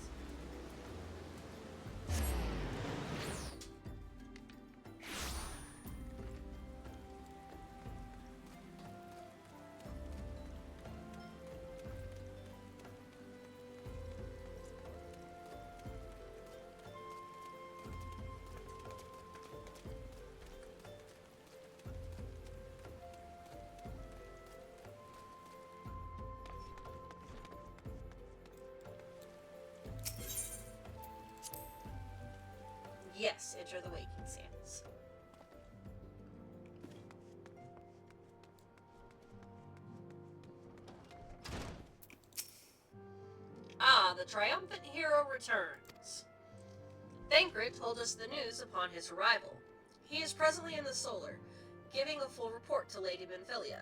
Yes, enter the waking sands. Ah, the triumphant hero returns. Thancred told us the news upon his arrival. He is presently in the Solar, giving a full report to Lady Minfilia.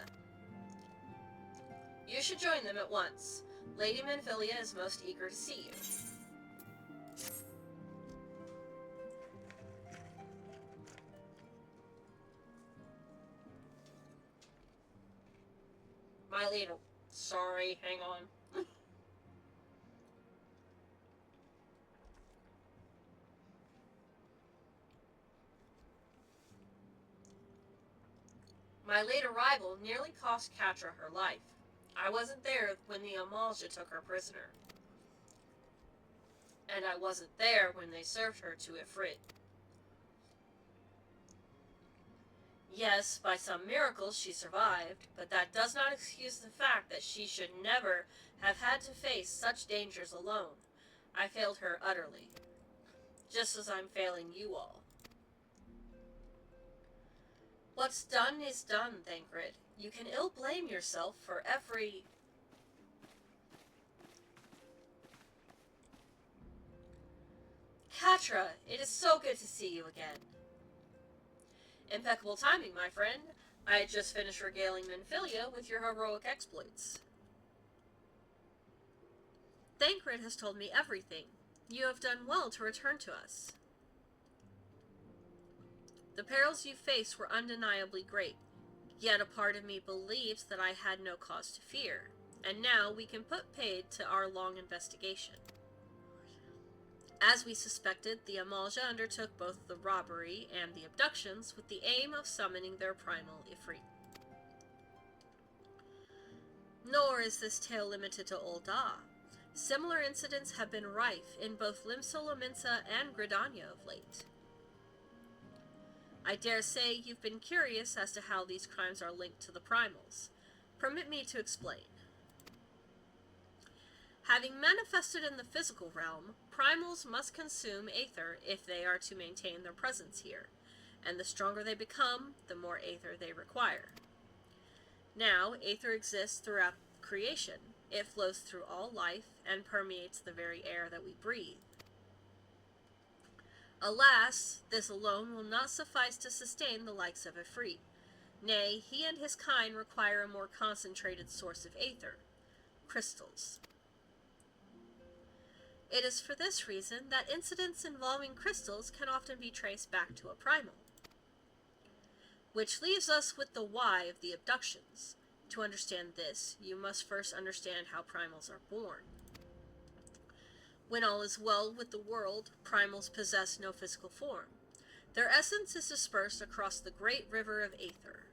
You should join them at once. Lady Minfilia is most eager to see you. My leader. Sorry, hang on. My late arrival nearly cost Kattra her life. I wasn't there when the Ul'dah took her prisoner. And I wasn't there when they served her to Ifrit. Yes, by some miracle she survived, but that does not excuse the fact that she should never have had to face such dangers alone. I failed her utterly. Just as I'm failing you all. What's done is done, Thancred. You can ill blame yourself for every... Kattra, it is so good to see you again. Impeccable timing, my friend. I had just finished regaling Minfilia with your heroic exploits. Thancred has told me everything. You have done well to return to us. The perils you faced were undeniably great, yet a part of me believes that I had no cause to fear, and now we can put paid to our long investigation. As we suspected, the Ul'dah undertook both the robbery and the abductions with the aim of summoning their primal Ifrit. Nor is this tale limited to Ul'dah. Similar incidents have been rife in both Limsa and Gridania of late. I dare say you've been curious as to how these crimes are linked to the primals. Permit me to explain. Having manifested in the physical realm, primals must consume aether if they are to maintain their presence here, and the stronger they become, the more aether they require. Now, aether exists throughout creation. It flows through all life and permeates the very air that we breathe. Alas, this alone will not suffice to sustain the likes of Ifrit. Nay, he and his kind require a more concentrated source of aether, crystals. It is for this reason that incidents involving crystals can often be traced back to a primal. Which leaves us with the why of the abductions. To understand this, you must first understand how primals are born. When all is well with the world, primals possess no physical form. Their essence is dispersed across the great river of aether.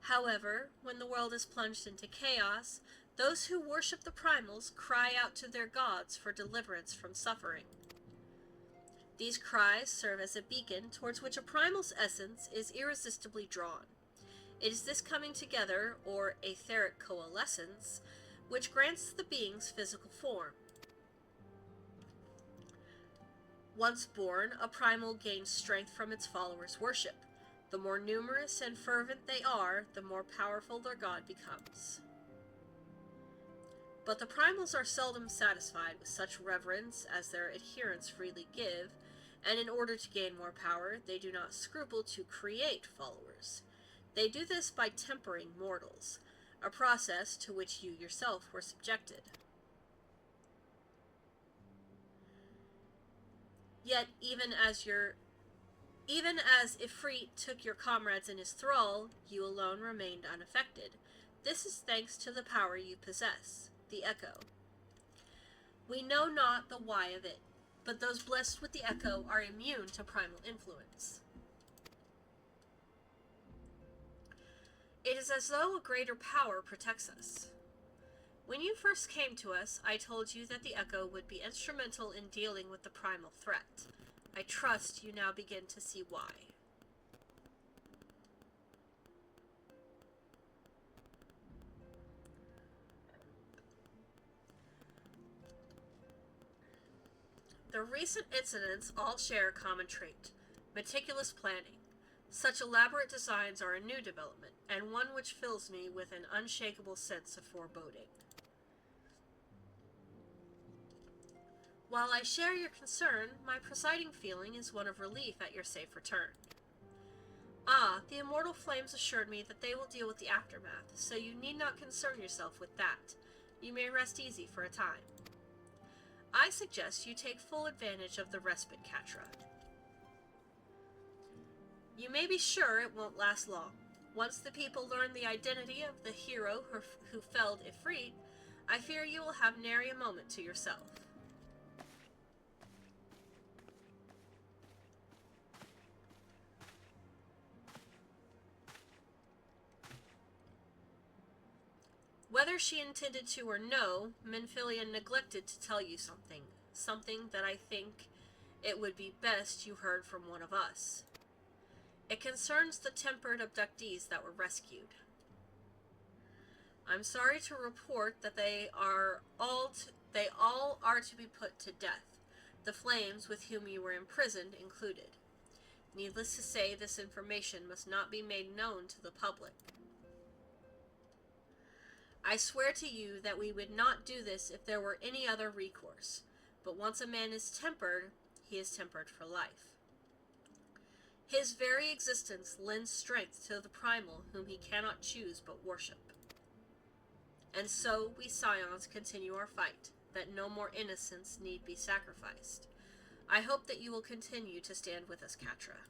However, when the world is plunged into chaos, those who worship the primals cry out to their gods for deliverance from suffering. These cries serve as a beacon towards which a primal's essence is irresistibly drawn. It is this coming together, or etheric coalescence, which grants the being's physical form. Once born, a primal gains strength from its followers' worship. The more numerous and fervent they are, the more powerful their god becomes. But the primals are seldom satisfied with such reverence as their adherents freely give, and in order to gain more power, they do not scruple to create followers. They do this by tempering mortals, a process to which you yourself were subjected. Yet, even as Ifrit took your comrades in his thrall, you alone remained unaffected. This is thanks to the power you possess, the Echo. We know not the why of it, but those blessed with the Echo are immune to primal influence. It is as though a greater power protects us. When you first came to us, I told you that the Echo would be instrumental in dealing with the primal threat. I trust you now begin to see why. The recent incidents all share a common trait: meticulous planning. Such elaborate designs are a new development, and one which fills me with an unshakable sense of foreboding. While I share your concern, my presiding feeling is one of relief at your safe return. Ah, the immortal flames assured me that they will deal with the aftermath, so you need not concern yourself with that. You may rest easy for a time. I suggest you take full advantage of the respite, Kattra. You may be sure it won't last long. Once the people learn the identity of the hero who felled Ifrit, I fear you will have nary a moment to yourself. Whether she intended to or no, Menphilia neglected to tell you something that I think it would be best you heard from one of us. It concerns the tempered abductees that were rescued. I'm sorry to report that they all are to be put to death, the flames with whom you were imprisoned included. Needless to say, this information must not be made known to the public. I swear to you that we would not do this if there were any other recourse, but once a man is tempered, he is tempered for life. His very existence lends strength to the primal whom he cannot choose but worship. And so we scions continue our fight, that no more innocents need be sacrificed. I hope that you will continue to stand with us, Kattra.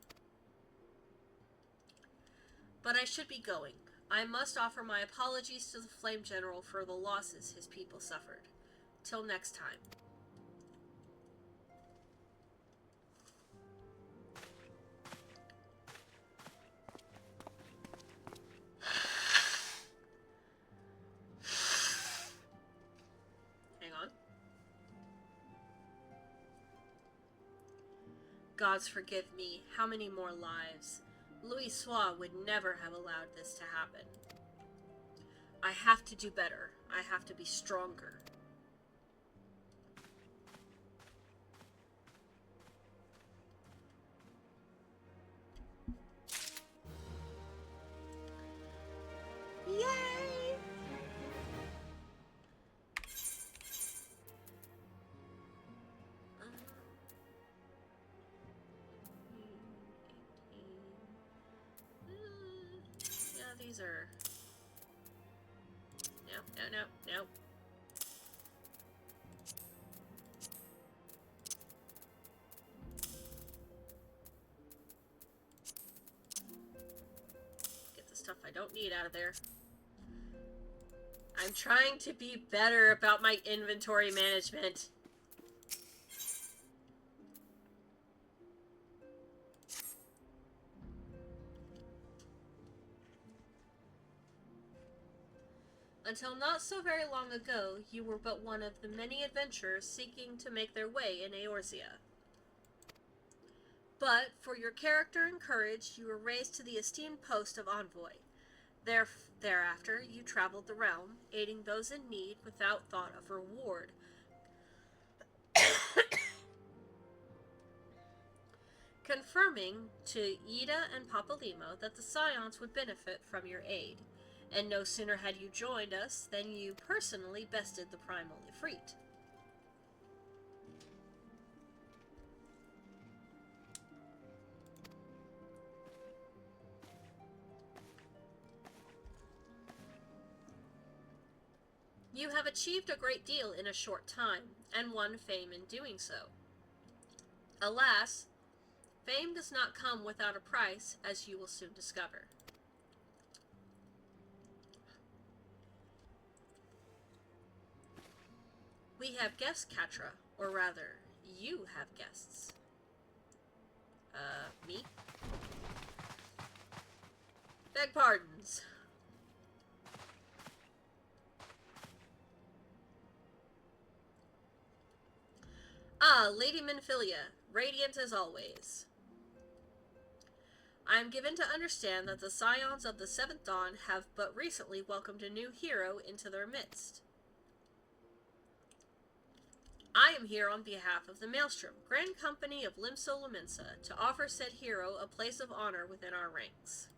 But I should be going. I must offer my apologies to the Flame General for the losses his people suffered. Till next time. Hang on. Gods forgive me, how many more lives? Louis Sois would never have allowed this to happen. I have to do better. I have to be stronger. Yay! Yeah, these are... No. Get the stuff I don't need out of there. I'm trying to be better about my inventory management. Until not so very long ago, you were but one of the many adventurers seeking to make their way in Eorzea. But, for your character and courage, you were raised to the esteemed post of envoy. Thereafter, you traveled the realm, aiding those in need without thought of reward. Confirming to Ul'dah and Papalimo that the Scions would benefit from your aid. and no sooner had you joined us than you personally bested the Primal Ifrit. You have achieved a great deal in a short time, and won fame in doing so. Alas, fame does not come without a price, as you will soon discover. We have guests, Kattra, or rather, you have guests. Me? Beg pardons. Ah, Lady Minfilia, radiant as always. I am given to understand that the Scions of the Seventh Dawn have but recently welcomed a new hero into their midst. I am here on behalf of the Maelstrom, Grand Company of Limsa to offer said hero a place of honor within our ranks.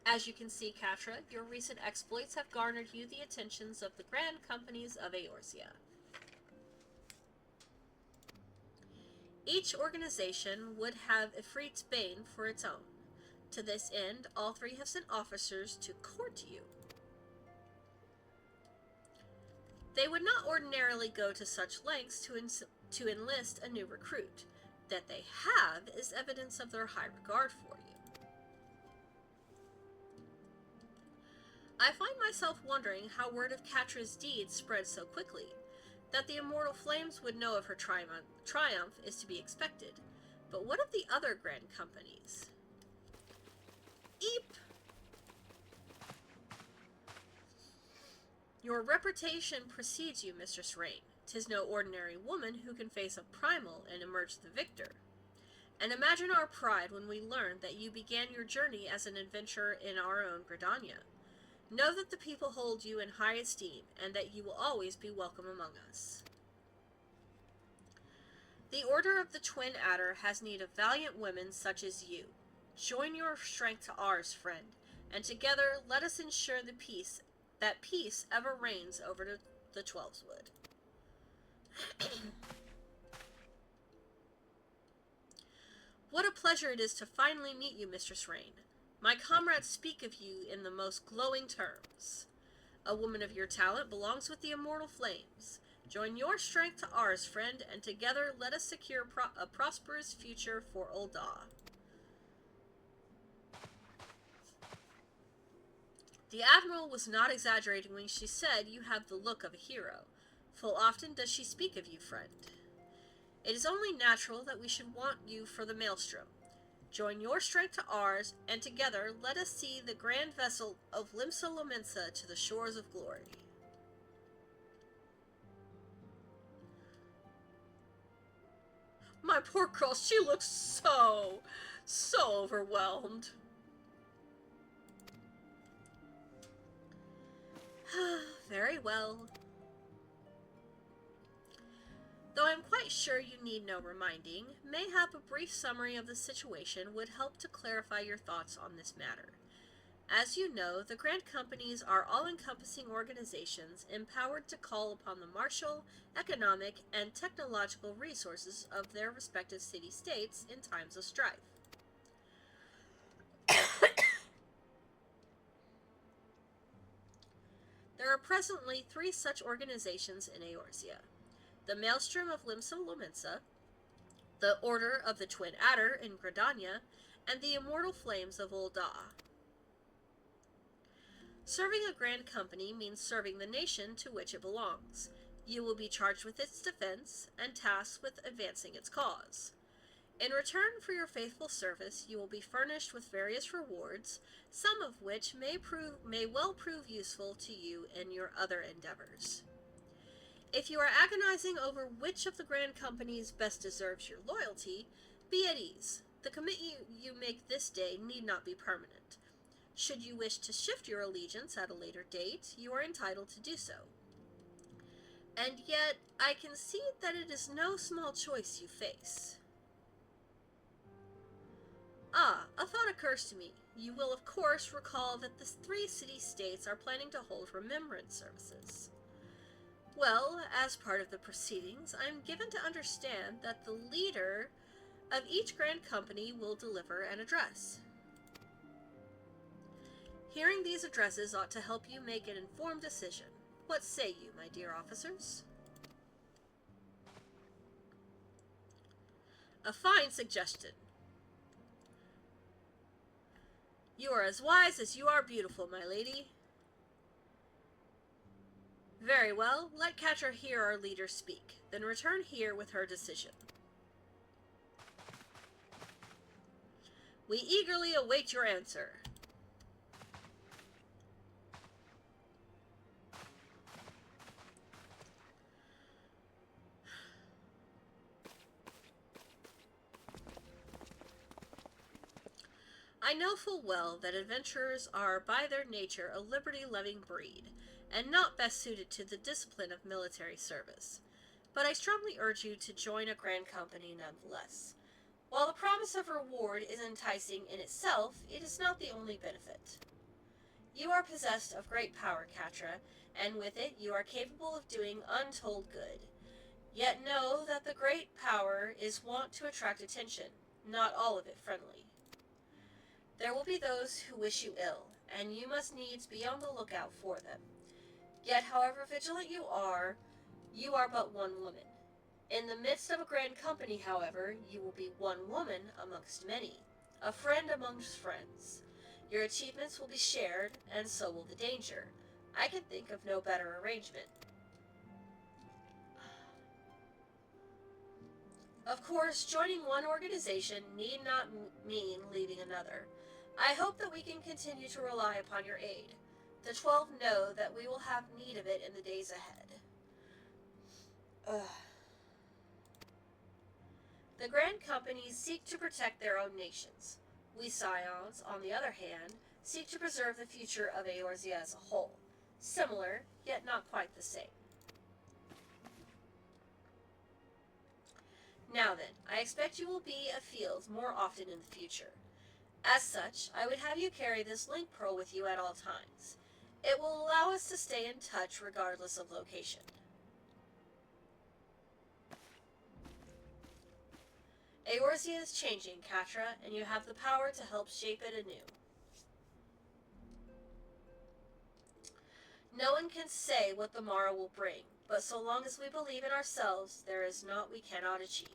As you can see, Kattra, your recent exploits have garnered you the attentions of the Grand Companies of Eorzea. Each organization would have Ifrit's Bane for its own. To this end, all three have sent officers to court you. They would not ordinarily go to such lengths to enlist a new recruit. That they have is evidence of their high regard for you. I find myself wondering how word of Kattra's deeds spread so quickly. That the immortal flames would know of her triumph is to be expected. But what of the other grand companies? Eep! Your reputation precedes you, Mistress Rain. 'Tis no ordinary woman who can face a primal and emerge the victor. And imagine our pride when we learned that you began your journey as an adventurer in our own Gridania. Know that the people hold you in high esteem, and that you will always be welcome among us. The Order of the Twin Adder has need of valiant women such as you. Join your strength to ours, friend, and together let us ensure that peace ever reigns over the Twelveswood. What a pleasure it is to finally meet you, Mistress Rain. My comrades speak of you in the most glowing terms. A woman of your talent belongs with the immortal flames. Join your strength to ours, friend, and together let us secure a prosperous future for Ul'dah. The Admiral was not exaggerating when she said you have the look of a hero. Full often does she speak of you, friend. It is only natural that we should want you for the Maelstrom. Join your strength to ours, and together let us see the grand vessel of Limsa to the shores of glory. My poor girl, she looks so overwhelmed. Very well. Though I'm quite sure you need no reminding, mayhap a brief summary of the situation would help to clarify your thoughts on this matter. As you know, the Grand Companies are all-encompassing organizations empowered to call upon the martial, economic, and technological resources of their respective city-states in times of strife. There are presently 3 such organizations in Eorzea. The Maelstrom of Limsa, the Order of the Twin Adder in Gridania, and the Immortal Flames of Ul'dah. Serving a grand company means serving the nation to which it belongs. You will be charged with its defense and tasked with advancing its cause. In return for your faithful service, you will be furnished with various rewards, some of which may well prove useful to you in your other endeavors. If you are agonizing over which of the grand companies best deserves your loyalty, be at ease. The commitment you make this day need not be permanent. Should you wish to shift your allegiance at a later date, you are entitled to do so. And yet, I concede that it is no small choice you face. occurs to me. You will, of course, recall that the 3 city-states are planning to hold remembrance services. Well, as part of the proceedings, I am given to understand that the leader of each grand company will deliver an address. Hearing these addresses ought to help you make an informed decision. What say you, my dear officers? A fine suggestion. You are as wise as you are beautiful, my lady. Very well, let Kattra hear our leader speak, then return here with her decision. We eagerly await your answer. I know full well that adventurers are by their nature a liberty-loving breed, and not best suited to the discipline of military service. But I strongly urge you to join a grand company nonetheless. While the promise of reward is enticing in itself, it is not the only benefit. You are possessed of great power, Kattra, and with it you are capable of doing untold good. Yet know that the great power is wont to attract attention, not all of it friendly. There will be those who wish you ill, and you must needs be on the lookout for them. Yet, however vigilant you are but one woman. In the midst of a grand company, however, you will be one woman amongst many, a friend amongst friends. Your achievements will be shared, and so will the danger. I can think of no better arrangement. Of course, joining one organization need not mean leaving another. I hope that we can continue to rely upon your aid. The 12 know that we will have need of it in the days ahead. The grand companies seek to protect their own nations. We Scions, on the other hand, seek to preserve the future of Eorzea as a whole. Similar, yet not quite the same. Now then, I expect you will be afield more often in the future. As such, I would have you carry this link pearl with you at all times. It will allow us to stay in touch regardless of location. Eorzea is changing, Kattra, and you have the power to help shape it anew. No one can say what the morrow will bring, but so long as we believe in ourselves, there is naught we cannot achieve.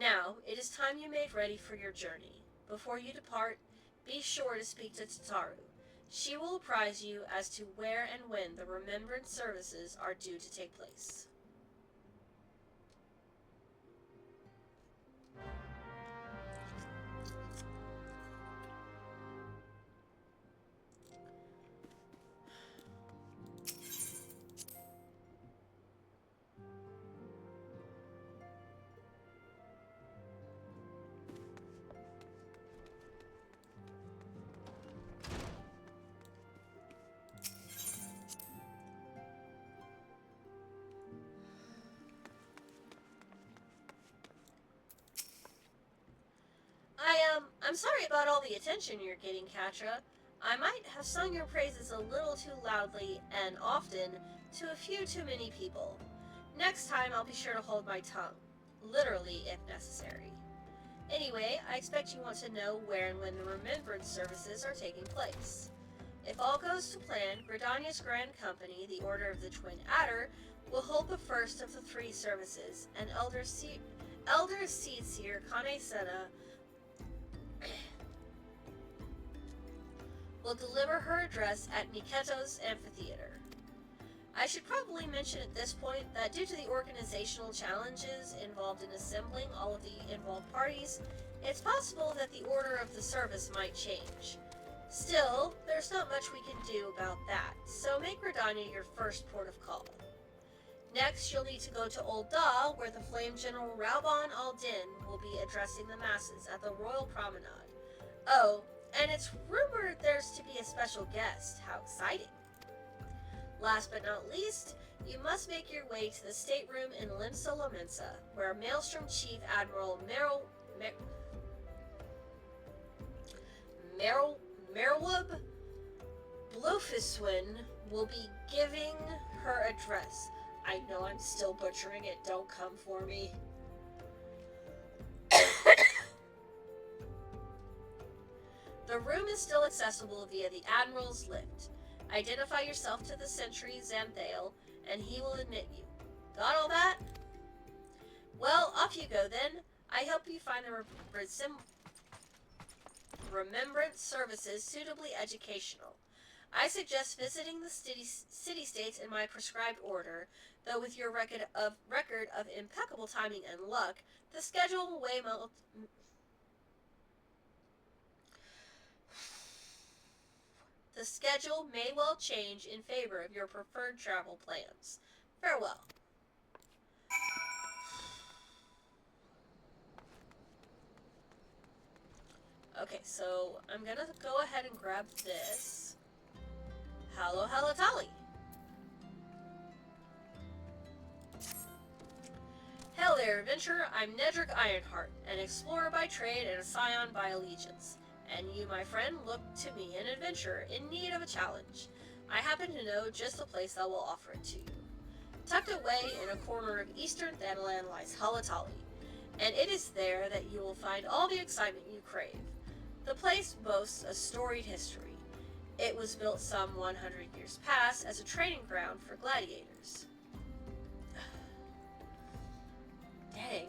Now, it is time you made ready for your journey. Before you depart, be sure to speak to Tataru. She will apprise you as to where and when the remembrance services are due to take place. I'm sorry about all the attention you're getting, Kattra. I might have sung your praises a little too loudly and often to a few too many people. Next time I'll be sure to hold my tongue. Literally, if necessary. Anyway, I expect you want to know where and when the remembrance services are taking place. If all goes to plan, Gridania's Grand Company, the Order of the Twin Adder, will hold the first of the 3 services, and Elder Seedseer Kane Sena will deliver her address at Miqo'te's amphitheater. I should probably mention at this point that due to the organizational challenges involved in assembling all of the involved parties, it's possible that the order of the service might change. Still, there's not much we can do about that, so make Gridania your first port of call. Next, you'll need to go to Ul'dah, where the Flame General Rauban al-Din will be addressing the masses at the Royal Promenade. Oh, and it's rumored there's to be a special guest. How exciting! Last but not least, you must make your way to the stateroom in Limsa Lomensa, where Maelstrom Chief Admiral FFXIV will be giving her address. I know I'm still butchering it, don't come for me. The room is still accessible via the Admiral's lift. Identify yourself to the sentry Xanthale, and he will admit you. Got all that? Well, off you go then. I hope you find the remembrance services suitably educational. I suggest visiting the city-states in my prescribed order, though with your record of impeccable timing and luck, the schedule may well change in favor of your preferred travel plans. Farewell. Okay, so I'm gonna go ahead and grab this. Hallo Halatali. Hail there, adventurer. I'm Nedrick Ironheart, an explorer by trade and a scion by allegiance. And you, my friend, look to me, an adventurer in need of a challenge. I happen to know just the place that will offer it to you. Tucked away in a corner of eastern Thanalan lies Halatali, and it is there that you will find all the excitement you crave. The place boasts a storied history. It was built some 100 years past as a training ground for gladiators. Dang.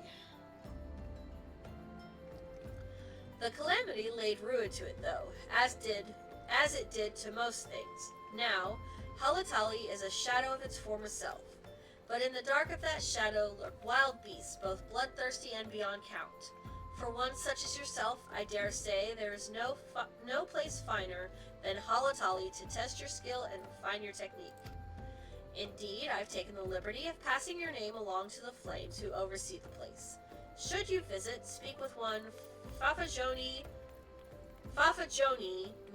The calamity laid ruin to it, though, as it did to most things. Now, Halatali is a shadow of its former self, but in the dark of that shadow lurk wild beasts, both bloodthirsty and beyond count. For one such as yourself, I dare say there is no place finer than Halatali to test your skill and refine your technique. Indeed, I've taken the liberty of passing your name along to the flames who oversee the place. Should you visit, speak with one Fafajoni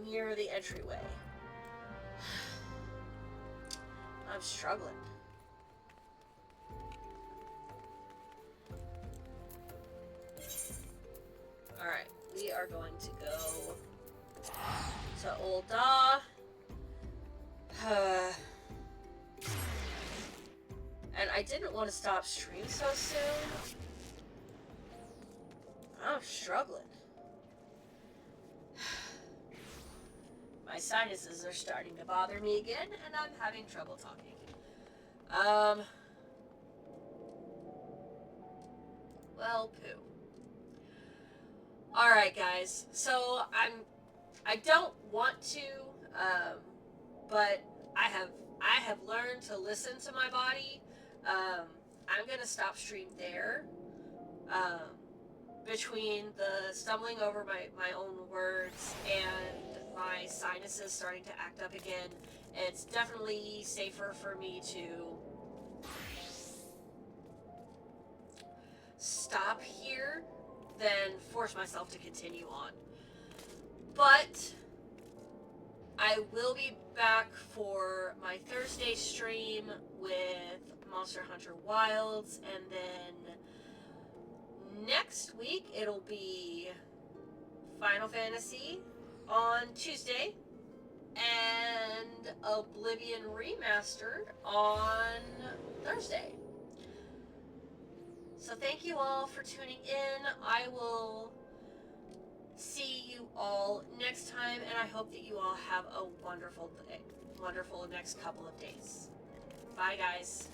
near the entryway. I'm struggling. Alright, we are going to go to Ul'dah. And I didn't want to stop stream so soon. I'm struggling. My sinuses are starting to bother me again, and I'm having trouble talking. Well, poo. Alright, guys. So, I don't want to, but I have learned to listen to my body. I'm gonna stop stream there. Between the stumbling over my own words and my sinuses starting to act up again, it's definitely safer for me to stop here than force myself to continue on. But I will be back for my Thursday stream with Monster Hunter Wilds, and then next week it'll be Final Fantasy on Tuesday and Oblivion Remastered on Thursday. So thank you all for tuning in. I will see you all next time, and I hope that you all have a wonderful day, wonderful next couple of days. Bye, guys.